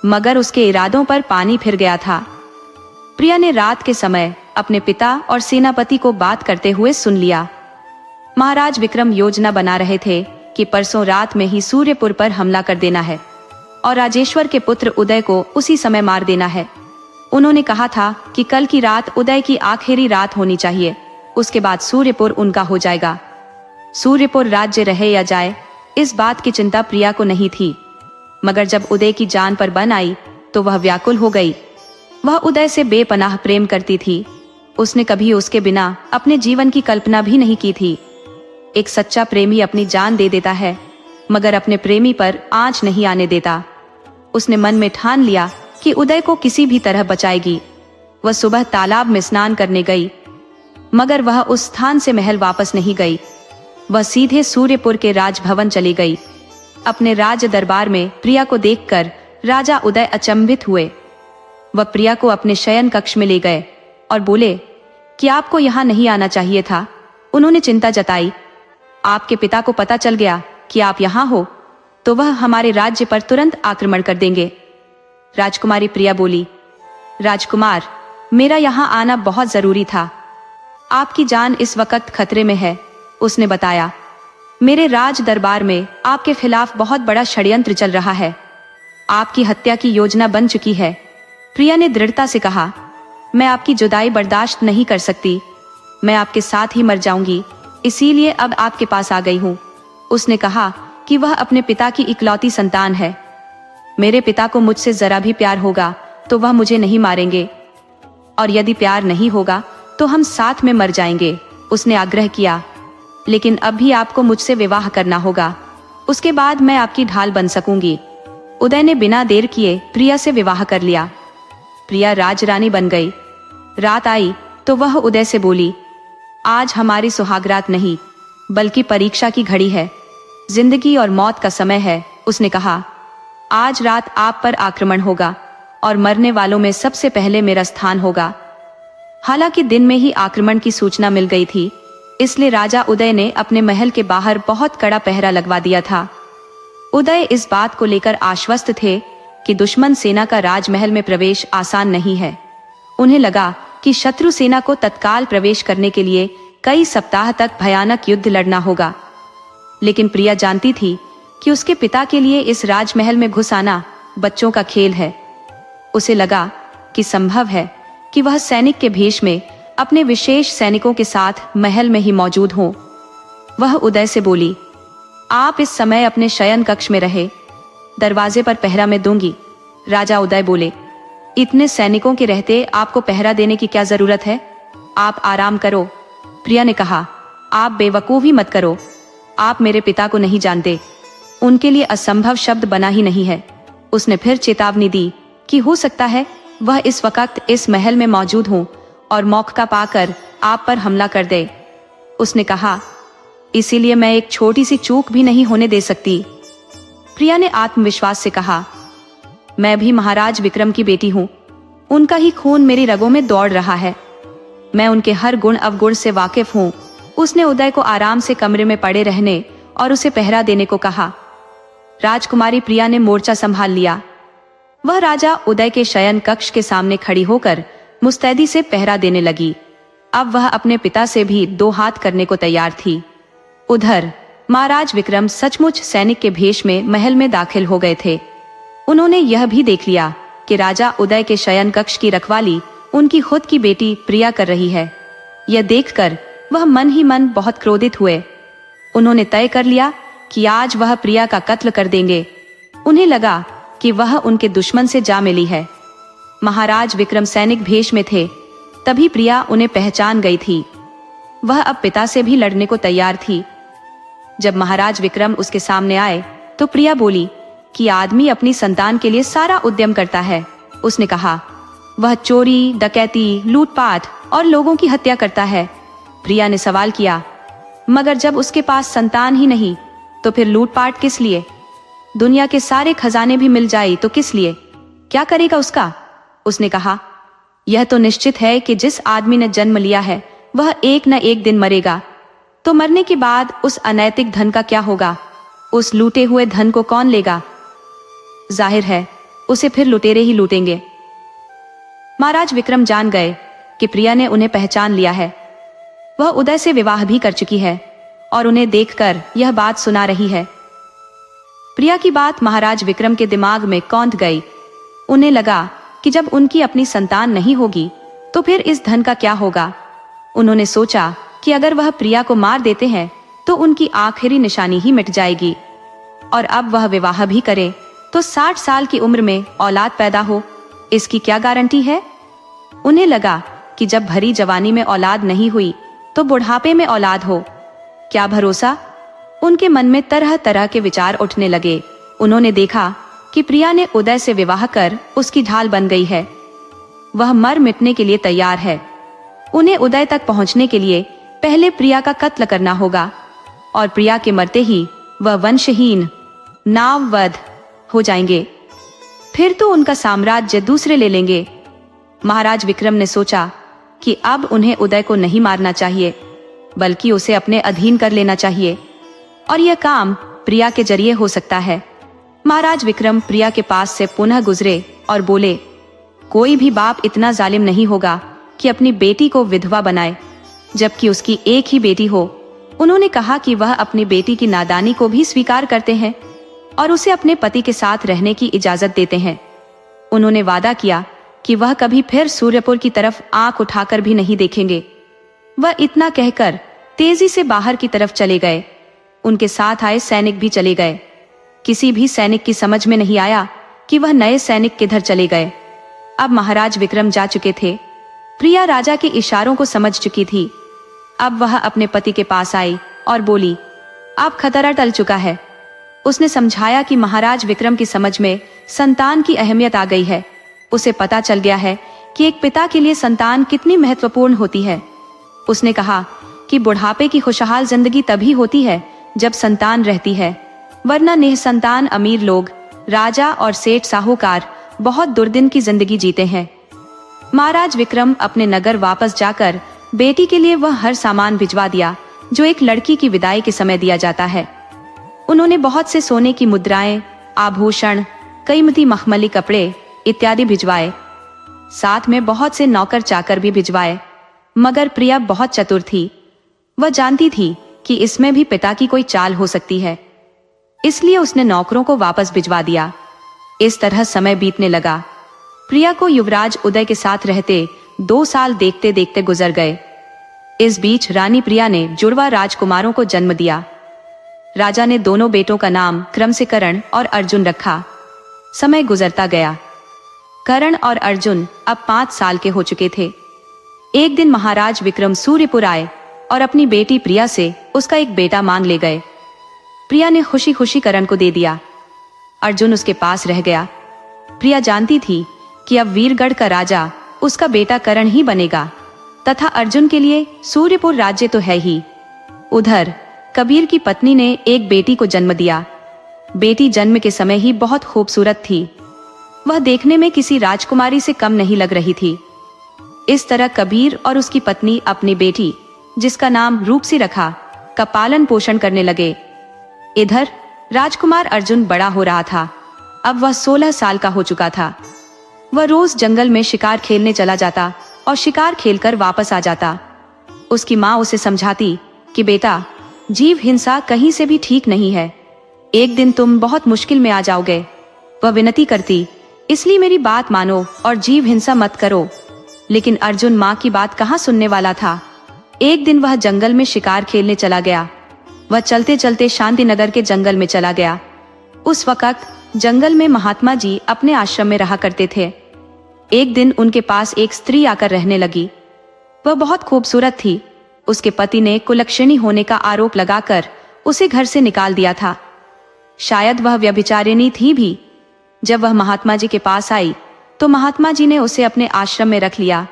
मगर उसके इरादों पर पानी फिर गया था। प्रिया ने रात के समय अपने पिता और सेनापति को बात करते हुए सुन लिया। महाराज विक्रम योजना बना रहे थे कि परसों रात में ही सूर्यपुर पर हमला कर देना है और राजेश्वर के पुत्र उदय को उसी समय मार देना है। उन्होंने कहा था कि कल की रात उदय की आखिरी रात होनी चाहिए, उसके बाद सूर्यपुर उनका हो जाएगा। सूर्यपुर राज्य रहे या जाए, इस बात की चिंता प्रिया को नहीं थी, मगर जब उदय की जान पर बन आई तो वह व्याकुल हो गई। वह उदय से बेपनाह प्रेम करती थी। उसने कभी उसके बिना अपने जीवन की कल्पना भी नहीं की थी। एक सच्चा प्रेमी अपनी जान दे देता है, मगर अपने प्रेमी पर आंच नहीं आने देता। उसने मन में ठान लिया कि उदय को किसी भी तरह बचाएगी। वह सुबह तालाब में स्नान करने गई, मगर वह उस स्थान से महल वापस नहीं गई। वह सीधे सूर्यपुर के राजभवन चली गई। अपने राज दरबार में प्रिया को देखकर राजा उदय अचंभित हुए। वह प्रिया को अपने शयन कक्ष में ले गए और बोले कि आपको यहाँ नहीं आना चाहिए था। उन्होंने चिंता जताई, आपके पिता को पता चल गया कि आप यहाँ हो तो वह हमारे राज्य पर तुरंत आक्रमण कर देंगे। राजकुमारी प्रिया बोली, राजकुमार, मेरा यहाँ आना बहुत जरूरी था। आपकी जान इस वक्त खतरे में है। उसने बताया, मेरे राज दरबार में आपके खिलाफ बहुत बड़ा षड्यंत्र चल रहा है। आपकी हत्या की योजना बन चुकी है। प्रिया ने दृढ़ता से कहा, मैं आपकी जुदाई बर्दाश्त नहीं कर सकती। मैं आपके साथ ही मर जाऊंगी, इसीलिए अब आपके पास आ गई हूँ। उसने कहा कि वह अपने पिता की इकलौती संतान है। मेरे पिता को मुझसे जरा भी प्यार होगा तो वह मुझे नहीं मारेंगे, और यदि प्यार नहीं होगा तो हम साथ में मर जाएंगे। उसने आग्रह किया, लेकिन अब भी आपको मुझसे विवाह करना होगा, उसके बाद मैं आपकी ढाल बन सकूंगी। उदय ने बिना देर किए प्रिया से विवाह कर लिया। प्रिया राजरानी बन गई। रात आई तो वह उदय से बोली, आज हमारी सुहागरात नहीं बल्कि परीक्षा की घड़ी है, जिंदगी और मौत का समय है। उसने कहा, आज रात आप पर आक्रमण होगा और मरने वालों में सबसे पहले मेरा स्थान होगा। हालांकि दिन में ही आक्रमण की सूचना मिल गई थी, इसलिए राजा उदय ने अपने महल के बाहर बहुत कड़ा पहरा लगवा दिया था। उदय इस बात को लेकर आश्वस्त थे कि दुश्मन सेना का राजमहल में प्रवेश आसान नहीं है। उन्हें लगा कि शत्रु सेना को तत्काल प्रवेश करने के लिए कई सप्ताह तक भयानक युद्ध लड़ना होगा। लेकिन प्रिया जानती थी कि उसके पिता के लिए इस राजमहल में घुस आना बच्चों का खेल है। उसे लगा कि संभव है कि वह सैनिक के भेष में अपने विशेष सैनिकों के साथ महल में ही मौजूद हो। वह उदय से बोली, आप इस समय अपने शयन कक्ष में रहे, दरवाजे पर पहरा मैं दूंगी। राजा उदय बोले, इतने सैनिकों के रहते आपको पहरा देने की क्या जरूरत है, आप आराम करो। प्रिया ने कहा, आप बेवकूफी मत करो, आप मेरे पिता को नहीं जानते, उनके लिए असंभव शब्द बना ही नहीं है। उसने फिर चेतावनी दी कि हो सकता है वह इस वक्त इस महल में मौजूद हो और मौका पाकर आप पर हमला कर दे। उसने कहा, इसीलिए मैं एक छोटी सी चूक भी नहीं होने दे सकती। प्रिया ने आत्मविश्वास से कहा, मैं भी महाराज विक्रम की बेटी हूँ, उनका ही खून मेरी रगों में दौड़ रहा है, मैं उनके हर गुण अवगुण से वाकिफ हूँ। उसने उदय को आराम से कमरे में पड़े रहने और उसे पहरा देने को कहा। राजकुमारी प्रिया ने मोर्चा संभाल लिया। वह राजा उदय के शयन कक्ष के सामने खड़ी होकर मुस्तैदी से पहरा देने लगी। अब वह अपने पिता से भी दो हाथ करने को तैयार थी। उधर महाराज विक्रम सचमुच सैनिक के भेष में महल में दाखिल हो गए थे। उन्होंने यह भी देख लिया कि राजा उदय के शयन कक्ष की रखवाली उनकी खुद की बेटी प्रिया कर रही है। यह देखकर वह मन ही मन बहुत क्रोधित हुए। उन्होंने तय कर लिया कि आज वह प्रिया का कत्ल कर देंगे। उन्हें लगा कि वह उनके दुश्मन से जा मिली है। महाराज विक्रम सैनिक भेष में थे, तभी प्रिया उन्हें पहचान गई थी। वह अब पिता से भी लड़ने को तैयार थी। जब महाराज विक्रम उसके सामने आए तो प्रिया बोली कि आदमी अपनी संतान के लिए सारा उद्यम करता है। उसने कहा, वह चोरी, डकैती, लूटपाट और लोगों की हत्या करता है। प्रिया ने सवाल किया, मगर जब उसके पास संतान ही नहीं तो फिर लूटपाट किस लिए? दुनिया के सारे खजाने भी मिल जाए तो किस लिए? क्या करेगा उसका? उसने कहा, यह तो निश्चित है कि जिस आदमी ने जन्म लिया है वह एक न एक दिन मरेगा, तो मरने के बाद उस अनैतिक धन का क्या होगा? उस लूटे हुए धन को कौन लेगा? जाहिर है उसे फिर लुटेरे ही लूटेंगे। महाराज विक्रम जान गए कि प्रिया ने उन्हें पहचान लिया है। वह उदय से विवाह भी कर चुकी है और उन्हें देखकर यह बात सुना रही है। प्रिया की बात महाराज विक्रम के दिमाग में कौंध गई। उन्हें लगा कि जब उनकी अपनी संतान नहीं होगी तो फिर इस धन का क्या होगा। उन्होंने सोचा कि अगर वह प्रिया को मार देते हैं तो उनकी आखिरी निशानी ही मिट जाएगी, और अब वह विवाह भी करे तो 60 साल की उम्र में औलाद पैदा हो, इसकी क्या गारंटी है। उन्हें लगा कि जब भरी जवानी में औलाद नहीं हुई तो बुढ़ापे में औलाद हो, क्या भरोसा। उनके मन में तरह तरह के विचार उठने लगे। उन्होंने देखा कि प्रिया ने उदय से विवाह कर उसकी ढाल बन गई है। वह मर मिटने के लिए तैयार है। उन्हें उदय तक पहुंचने के लिए पहले प्रिया का कत्ल करना होगा, और प्रिया के मरते ही वह वंशहीन नाववध हो जाएंगे। फिर तो उनका साम्राज्य दूसरे ले लेंगे। महाराज विक्रम ने सोचा कि अब उन्हें उदय को नहीं मारना चाहिए, बल्कि उसे अपने अधीन कर लेना चाहिए, और यह काम प्रिया के जरिए हो सकता है। महाराज विक्रम प्रिया के पास से पुनः गुजरे और बोले, कोई भी बाप इतना जालिम नहीं होगा कि अपनी बेटी को विधवा बनाए, जबकि उसकी एक ही बेटी हो। उन्होंने कहा कि वह अपनी बेटी की नादानी को भी स्वीकार करते हैं और उसे अपने पति के साथ रहने की इजाजत देते हैं। उन्होंने वादा किया कि वह कभी फिर सूर्यपुर की तरफ आंख उठाकर भी नहीं देखेंगे। वह इतना कहकर तेजी से बाहर की तरफ चले गए। उनके साथ आए सैनिक भी चले गए। किसी भी सैनिक की समझ में नहीं आया कि वह नए सैनिक किधर चले गए। अब महाराज विक्रम जा चुके थे। प्रिया राजा के इशारों को समझ चुकी थी। अब वह अपने पति के पास आई और बोली, अब खतरा टल चुका है। उसने समझाया कि महाराज विक्रम की समझ में संतान की अहमियत आ गई है। उसे पता चल गया है कि एक पिता के लिए संतान कितनी महत्वपूर्ण होती है। उसने कहा कि बुढ़ापे की खुशहाल जिंदगी तभी होती है जब संतान रहती है, वरना निःसंतान अमीर लोग, राजा और सेठ साहूकार बहुत दुर्दिन की जिंदगी जीते हैं। महाराज विक्रम अपने नगर वापस जाकर बेटी के लिए वह हर सामान भिजवा दिया जो एक लड़की की विदाई के समय दिया जाता है। उन्होंने बहुत से सोने की मुद्राएं, आभूषण, कीमती मखमली कपड़े इत्यादि भिजवाए। साथ में बहुत से नौकर चाकर भी भिजवाए। मगर प्रिया बहुत चतुर थी। वह जानती थी कि इसमें भी पिता की कोई चाल हो सकती है, इसलिए उसने नौकरों को वापस भिजवा दिया। इस तरह समय बीतने लगा। प्रिया को युवराज उदय के साथ रहते 2 साल देखते देखते गुजर गए। इस बीच रानी प्रिया ने जुड़वा राजकुमारों को जन्म दिया। राजा ने दोनों बेटों का नाम क्रम से करण और अर्जुन रखा। समय गुजरता गया। करण और अर्जुन अब 5 साल के हो चुके थे। एक दिन महाराज विक्रम सूर्यपुर आए और अपनी बेटी प्रिया से उसका एक बेटा मांग ले गए। प्रिया ने खुशी खुशी करण को दे दिया। अर्जुन उसके पास रह गया। प्रिया जानती थी कि अब वीरगढ़ का राजा उसका बेटा करण ही बनेगा, तथा अर्जुन के लिए सूर्यपुर राज्य तो है ही। उधर कबीर की पत्नी ने एक बेटी को जन्म दिया। बेटी जन्म के समय ही बहुत खूबसूरत थी। वह देखने में किसी राजकुमारी से कम नहीं लग रही थी। इस तरह कबीर और उसकी पत्नी अपनी बेटी, जिसका नाम रूपसी रखा, का पालन पोषण करने लगे। इधर राजकुमार अर्जुन बड़ा हो रहा था। अब वह 16 साल का हो चुका था। वह रोज जंगल में शिकार खेलने चला जाता और शिकार खेलकर वापस आ जाता। उसकी माँ उसे समझाती कि बेटा, जीव हिंसा कहीं से भी ठीक नहीं है। एक दिन तुम बहुत मुश्किल में आ जाओगे। वह विनती करती, इसलिए मेरी बात मानो और जीव हिंसा मत करो। लेकिन अर्जुन माँ की बात कहाँ सुनने वाला था। एक दिन वह जंगल में शिकार खेलने चला गया। वह चलते चलते शांति नगर के जंगल में चला गया। उस वक्त जंगल में महात्मा जी अपने आश्रम में रहा करते थे। एक दिन उनके पास एक स्त्री आकर रहने लगी। वह बहुत खूबसूरत थी। उसके पति ने कुलक्षणी होने का आरोप लगाकर उसे घर से निकाल दिया था। शायद वह व्यभिचारिणी थी भी। जब वह महात्मा जी के पास आई तो महात्मा जी ने उसे अपने आश्रम में रख लिया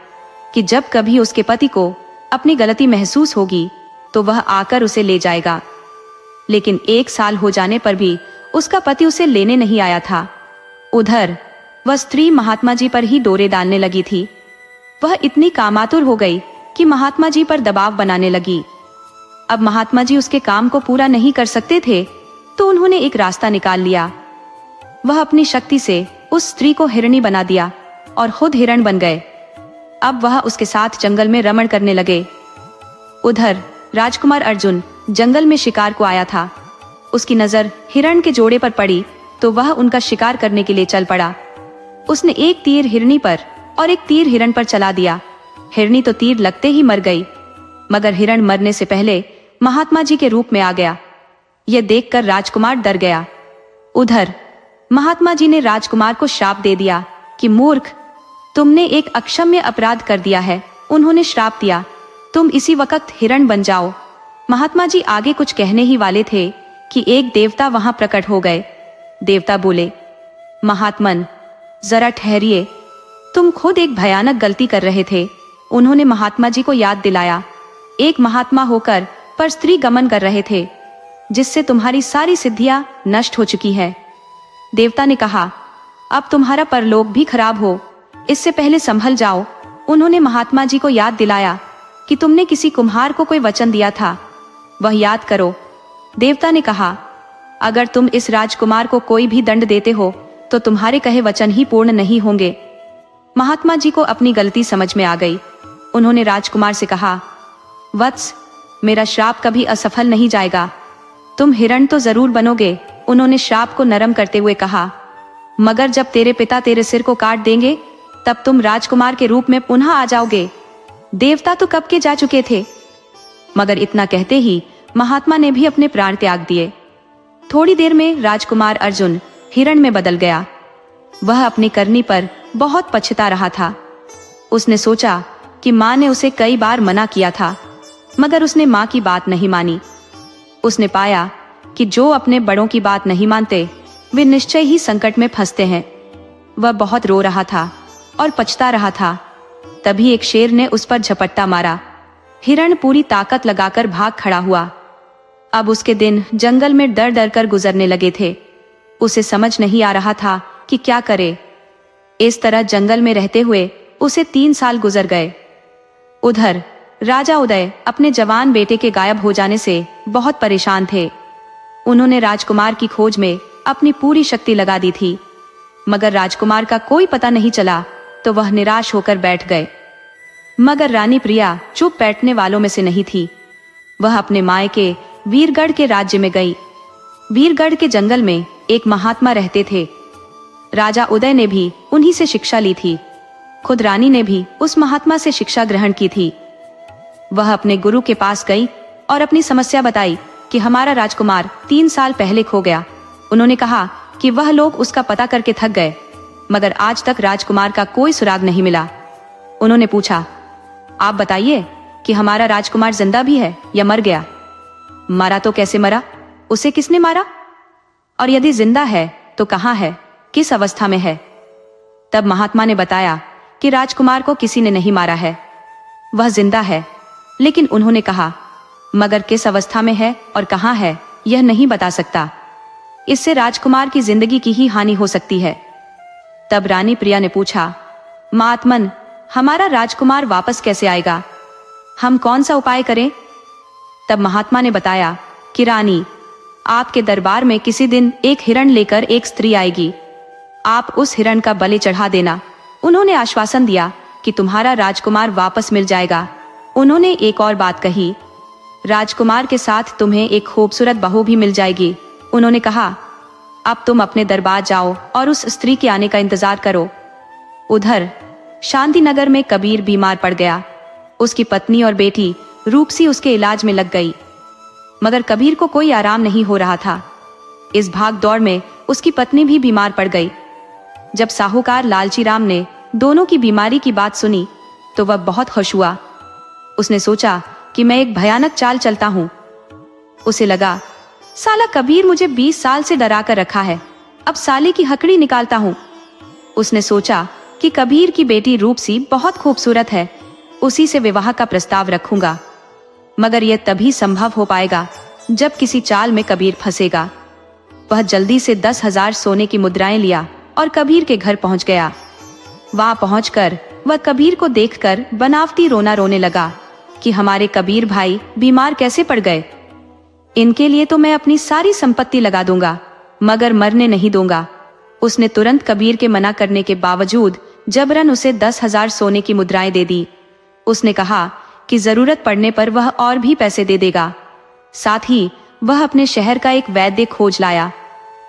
कि जब कभी उसके पति को अपनी गलती महसूस होगी तो वह आकर उसे ले जाएगा। लेकिन 1 साल हो जाने पर भी उसका पति उसे लेने नहीं आया था। उधर वह स्त्री महात्मा जी पर ही डोरे डालने लगी थी। वह इतनी कामातुर हो गई कि महात्मा जी पर दबाव बनाने लगी। अब महात्मा जी उसके काम को पूरा नहीं कर सकते थे तो उन्होंने एक रास्ता निकाल लिया। वह अपनी शक्ति से उस स्त्री को हिरणी बना दिया और खुद हिरण बन गए। अब वह उसके साथ जंगल में रमण करने लगे। उधर राजकुमार अर्जुन जंगल में शिकार को आया था। उसकी नजर हिरण के जोड़े पर पड़ी तो वह उनका शिकार करने के लिए चल पड़ा। उसने एक तीर हिरनी पर और एक तीर हिरण पर चला दिया। हिरनी तो तीर लगते ही मर गई, मगर हिरण मरने से पहले महात्मा जी के रूप में आ गया। यह देखकर राजकुमार डर गया। उधर महात्मा जी ने राजकुमार को श्राप दे दिया कि मूर्ख, तुमने एक अक्षम्य अपराध कर दिया है। उन्होंने श्राप दिया, तुम इसी वक्त हिरण बन जाओ। महात्मा जी आगे कुछ कहने ही वाले थे कि एक देवता वहां प्रकट हो गए। देवता बोले, महात्मन जरा ठहरिए, तुम खुद एक भयानक गलती कर रहे थे। उन्होंने महात्मा जी को याद दिलाया, एक महात्मा होकर पर स्त्री गमन कर रहे थे, जिससे तुम्हारी सारी सिद्धियां नष्ट हो चुकी है। देवता ने कहा, अब तुम्हारा परलोक भी खराब हो, इससे पहले संभल जाओ। उन्होंने महात्मा जी को याद दिलाया कि तुमने किसी कुम्हार को कोई वचन दिया था, वह याद करो। देवता ने कहा, अगर तुम इस राजकुमार को कोई भी दंड देते हो तो तुम्हारे कहे वचन ही पूर्ण नहीं होंगे। महात्मा जी को अपनी गलती समझ में आ गई। उन्होंने राजकुमार से कहा, वत्स, मेरा श्राप कभी असफल नहीं जाएगा, तुम हिरण तो जरूर बनोगे। उन्होंने श्राप को नरम करते हुए कहा, मगर जब तेरे पिता तेरे सिर को काट देंगे तब तुम राजकुमार के रूप में पुनः आ जाओगे। देवता तो कब के जा चुके थे, मगर इतना कहते ही महात्मा ने भी अपने प्राण त्याग दिए। थोड़ी देर में राजकुमार अर्जुन हिरण में बदल गया। वह अपनी करनी पर बहुत पछता रहा था। उसने सोचा कि माँ ने उसे कई बार मना किया था, मगर उसने माँ की बात नहीं मानी। उसने पाया कि जो अपने बड़ों की बात नहीं मानते वे निश्चय ही संकट में फंसते हैं। वह बहुत रो रहा था और पछता रहा था। तभी एक शेर ने उस पर झपट्टा मारा। हिरण पूरी ताकत लगाकर भाग खड़ा हुआ। अब उसके दिन जंगल में डर डर कर गुजरने लगे थे। उसे समझ नहीं आ रहा था कि क्या करे। इस तरह जंगल में रहते हुए उसे 3 साल गुजर गए। उधर राजा उदय अपने जवान बेटे के गायब हो जाने से बहुत परेशान थे। उन्होंने राजकुमार की खोज में अपनी पूरी शक्ति लगा दी थी, मगर राजकुमार का कोई पता नहीं चला तो वह निराश होकर बैठ गए। मगर रानी प्रिया चुप बैठने वालों में से नहीं थी। वह अपने मायके वीरगढ़ के राज्य में गई। वीरगढ़ के जंगल में एक महात्मा रहते थे। राजा उदय ने भी उन्हीं से शिक्षा ली थी। खुद रानी ने भी उस महात्मा से शिक्षा ग्रहण की थी। वह अपने गुरु के पास गई और अपनी समस्या बताई कि हमारा राजकुमार 3 साल पहले खो गया। उन्होंने कहा कि वह लोग उसका पता करके थक गए, मगर आज तक राजकुमार का कोई सुराग नहीं मिला। उन्होंने पूछा, आप बताइए कि हमारा राजकुमार जिंदा भी है या मर गया? मरा तो कैसे मरा? उसे किसने मारा? और यदि जिंदा है तो कहाँ है, किस अवस्था में है? तब महात्मा ने बताया कि राजकुमार को किसी ने नहीं मारा है, वह जिंदा है। लेकिन उन्होंने कहा, मगर किस अवस्था में है और कहाँ है यह नहीं बता सकता। इससे राजकुमार की जिंदगी की ही हानि हो सकती है। तब रानी प्रिया ने पूछा, महात्मन, हमारा राजकुमार वापस कैसे आएगा? हम कौन सा उपाय करें? तब महात्मा ने बताया कि रानी, आपके दरबार में किसी दिन एक हिरण लेकर एक स्त्री आएगी, आप उस हिरण का बलि चढ़ा देना। उन्होंने आश्वासन दिया कि तुम्हारा राजकुमार वापस मिल जाएगा। उन्होंने एक और बात कही, राजकुमार के साथ तुम्हें एक खूबसूरत बहू भी मिल जाएगी। उन्होंने कहा, अब तुम अपने दरबार जाओ और उस स्त्री के आने का इंतजार करो। उधर शांतिनगर में कबीर बीमार पड़ गया। उसकी पत्नी और बेटी रूपसी उसके इलाज में लग गई, मगर कबीर को कोई आराम नहीं हो रहा था। इस भाग दौड़ में उसकी पत्नी भी बीमार पड़ गई। जब साहूकार लालची राम ने दोनों की बीमारी की बात सुनी तो वह बहुत खुश हुआ। उसने सोचा कि मैं एक भयानक चाल चलता हूं। उसे लगा, साला कबीर मुझे 20 साल से डरा कर रखा है, अब साले की हकड़ी निकालता हूं। उसने सोचा कि कबीर की बेटी रूपसी बहुत खूबसूरत है, उसी से विवाह का प्रस्ताव रखूंगा। मगर यह तभी संभव हो पाएगा जब किसी चाल में कबीर फंसेगा। वह जल्दी से 10,000 सोने की मुद्राएं लिया और कबीर के घर पहुंच गया। वहां पहुंचकर वह कबीर को देखकर बनावटी रोना रोने लगा कि हमारे कबीर भाई बीमार कैसे पड़ गए। इनके लिए तो मैं अपनी सारी संपत्ति लगा दूंगा, मगर मरने नहीं दूंगा। उसने तुरंत कबीर के मना करने के बावजूद जबरन उसे 10,000 सोने की मुद्राएं दे दी। उसने कहा कि जरूरत पड़ने पर वह और भी पैसे दे देगा। साथ ही वह अपने शहर का एक वैद्य खोज लाया।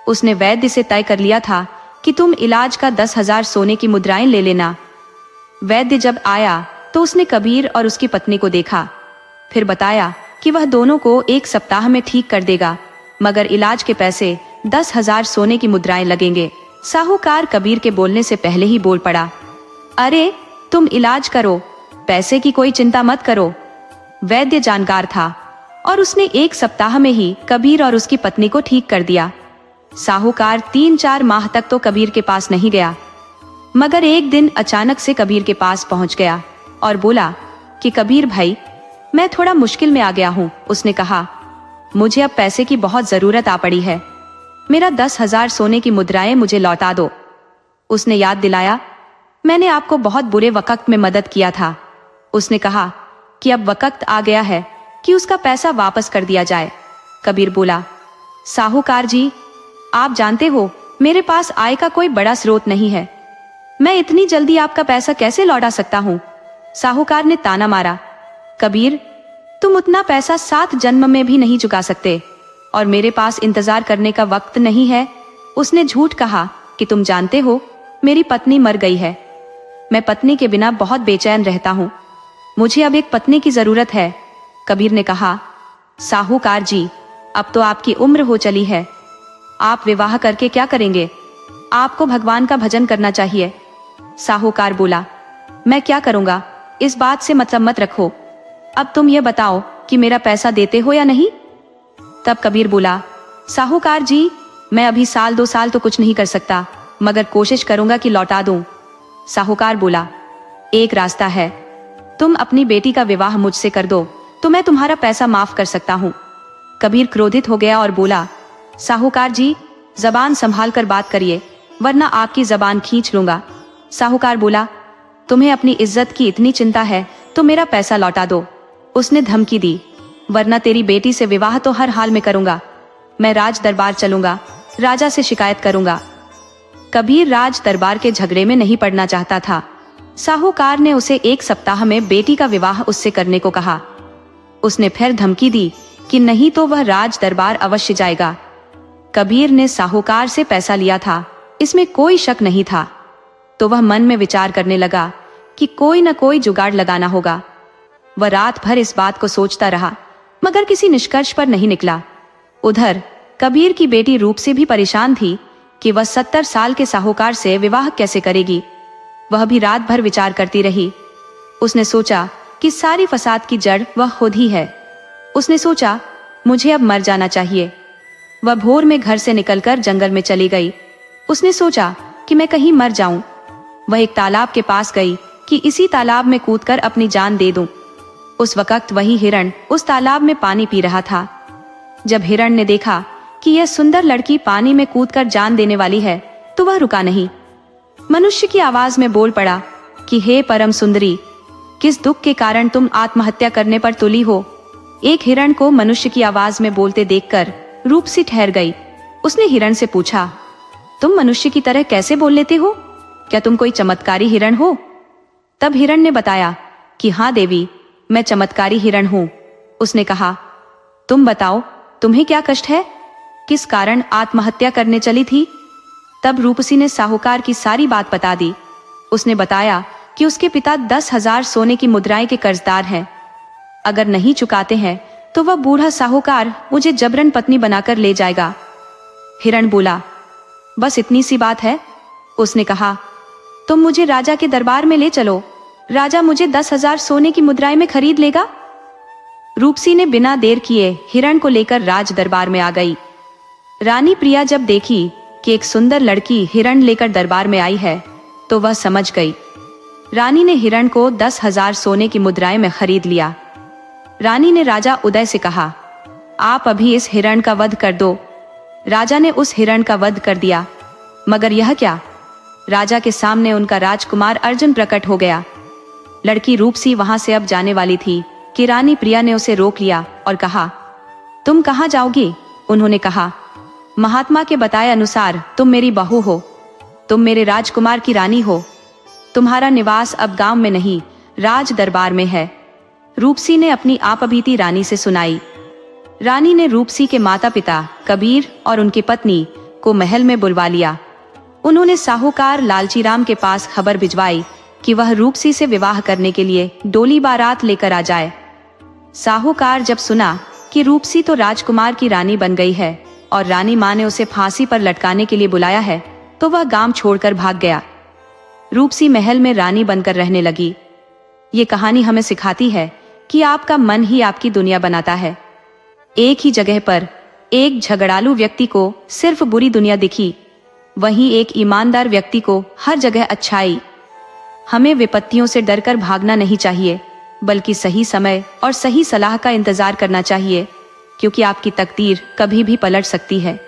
उसने वैद्य से तय कर लिया था कि तुम इलाज का 10,000 सोने की मुद्राएं ले लेना। वैद्य जब आया तो उसने कबीर और उसकी पत्नी को देखा, फिर बताया कि वह दोनों को 1 सप्ताह में ठीक कर देगा, मगर इलाज के पैसे 10,000 सोने की मुद्राएं लगेंगे। साहूकार कबीर के बोलने से पहले ही बोल पड़ा, अरे तुम इलाज करो, पैसे की कोई चिंता मत करो। वैद्य जानकार था और उसने 1 सप्ताह में ही कबीर और उसकी पत्नी को ठीक कर दिया। साहूकार 3-4 माह तक तो कबीर के पास नहीं गया, मगर एक दिन अचानक से कबीर के पास पहुंच गया और बोला कि कबीर भाई, मैं थोड़ा मुश्किल में आ गया हूँ। उसने कहा, मुझे अब पैसे की बहुत जरूरत आ पड़ी है, मेरा 10,000 सोने की मुद्राएं मुझे लौटा दो। उसने याद दिलाया, मैंने आपको बहुत बुरे वक्त में मदद किया था। उसने कहा कि अब वक्त आ गया है कि उसका पैसा वापस कर दिया जाए। कबीर बोला, साहूकार जी, आप जानते हो मेरे पास आय का कोई बड़ा स्रोत नहीं है, मैं इतनी जल्दी आपका पैसा कैसे लौटा सकता हूँ। साहूकार ने ताना मारा, कबीर, तुम उतना पैसा 7 जन्म में भी नहीं चुका सकते और मेरे पास इंतजार करने का वक्त नहीं है। उसने झूठ कहा कि तुम जानते हो मेरी पत्नी मर गई है, मैं पत्नी के बिना बहुत बेचैन रहता हूँ, मुझे अब एक पत्नी की जरूरत है। कबीर ने कहा, साहूकार जी, अब तो आपकी उम्र हो चली है, आप विवाह करके क्या करेंगे, आपको भगवान का भजन करना चाहिए। साहूकार बोला, मैं क्या करूंगा, इस बात से मतलब मत रखो, अब तुम ये बताओ कि मेरा पैसा देते हो या नहीं। तब कबीर बोला, साहूकार जी, मैं अभी 1-2 साल तो कुछ नहीं कर सकता, मगर कोशिश करूंगा कि लौटा दूं। साहूकार बोला, एक रास्ता है, तुम अपनी बेटी का विवाह मुझसे कर दो तो मैं तुम्हारा पैसा माफ कर सकता हूँ। कबीर क्रोधित हो गया और बोला, साहूकार जी, जबान संभाल कर बात करिए, वरना आपकी जबान खींच लूंगा। साहूकार बोला, तुम्हें अपनी इज्जत की इतनी चिंता है तो मेरा पैसा लौटा दो। उसने धमकी दी, वरना तेरी बेटी से विवाह तो हर हाल में करूंगा, मैं राज दरबार चलूंगा, राजा से शिकायत करूंगा। कबीर राज दरबार के झगड़े में नहीं पड़ना चाहता था। साहूकार ने उसे 1 सप्ताह में बेटी का विवाह उससे करने को कहा। उसने फिर धमकी दी कि नहीं तो वह राज दरबार अवश्य जाएगा। कबीर ने साहूकार से पैसा लिया था, इसमें कोई शक नहीं था, तो वह मन में विचार करने लगा कि कोई न कोई जुगाड़ लगाना होगा। वह रात भर इस बात को सोचता रहा, मगर किसी निष्कर्ष पर नहीं निकला। उधर कबीर की बेटी रूपसी भी परेशान थी कि वह 70 साल के साहूकार से विवाह कैसे करेगी। वह भी रात भर विचार करती रही। उसने सोचा कि सारी फसाद की जड़ वह खुद ही है। उसने सोचा, मुझे अब मर जाना चाहिए। वह भोर में घर से निकलकर जंगल में चली गई। उसने सोचा कि मैं कहीं मर जाऊं। वह एक तालाब के पास गई कि इसी तालाब में कूदकर अपनी जान दे दूं। उस वक्त वही हिरण उस तालाब में पानी पी रहा था। जब हिरण ने देखा कि यह सुंदर लड़की पानी में कूदकर जान देने वाली है, तो वह रुका नहीं। मनुष्य की आवाज में बोल पड़ा कि हे परम सुंदरी, किस दुख के कारण तुम आत्महत्या करने पर तुली हो। एक हिरण को मनुष्य की आवाज में बोलते देखकर रूपसी ठहर गई। उसने हिरण से पूछा, तुम मनुष्य की तरह कैसे बोल लेते हो, क्या तुम कोई चमत्कारी हिरण हो। तब हिरण ने बताया कि हाँ देवी, मैं चमत्कारी हिरण हूँ। उसने कहा, तुम बताओ, तुम्हें क्या कष्ट है, किस कारण आत्महत्या करने चली थी। तब रूपसी ने साहूकार की सारी बात बता दी। उसने बताया कि उसके पिता 10,000 सोने की मुद्राएं के कर्जदार हैं। अगर नहीं चुकाते हैं तो वह बूढ़ा साहूकार मुझे जबरन पत्नी बनाकर ले जाएगा। हिरण बोला, बस इतनी सी बात है। उसने कहा, तुम मुझे राजा के दरबार में ले चलो, राजा मुझे 10,000 सोने की मुद्राएं में खरीद लेगा। रूपसी ने बिना देर किए हिरण को लेकर राज दरबार में आ गई। रानी प्रिया जब देखी कि एक सुंदर लड़की हिरण लेकर दरबार में आई है, तो वह समझ गई। रानी ने हिरण को 10,000 सोने की मुद्राएं में खरीद लिया। रानी ने राजा उदय से कहा, आप अभी इस हिरण का वध कर दो। राजा ने उस हिरण का वध कर दिया, मगर यह क्या, राजा के सामने उनका राजकुमार अर्जुन प्रकट हो गया। लड़की रूपसी वहां से अब जाने वाली थी कि रानी प्रिया ने उसे रोक लिया और कहा, तुम कहाँ जाओगी। उन्होंने कहा, महात्मा के बताए अनुसार तुम मेरी बहू हो, तुम मेरे राजकुमार की रानी हो, तुम्हारा निवास अब गांव में नहीं राज दरबार में है। रूपसी ने अपनी आपबीती रानी से सुनाई। रानी ने रूपसी के माता पिता कबीर और उनकी पत्नी को महल में बुलवा लिया। उन्होंने साहूकार लालचीराम के पास खबर भिजवाई कि वह रूपसी से विवाह करने के लिए डोली बारात लेकर आ जाए। साहूकार जब सुना कि रूपसी तो राजकुमार की रानी बन गई है और रानी माँ ने उसे फांसी पर लटकाने के लिए बुलाया है, तो वह गांव छोड़कर भाग गया। रूपसी महल में रानी बनकर रहने लगी। ये कहानी हमें सिखाती है कि आपका मन ही आपकी दुनिया बनाता है। एक ही जगह पर एक झगड़ालू व्यक्ति को सिर्फ बुरी दुनिया दिखी, वहीं एक ईमानदार व्यक्ति को हर जगह अच्छाई। हमें विपत्तियों से डरकर भागना नहीं चाहिए, बल्कि सही समय और सही सलाह का इंतजार करना चाहिए, क्योंकि आपकी तकदीर कभी भी पलट सकती है।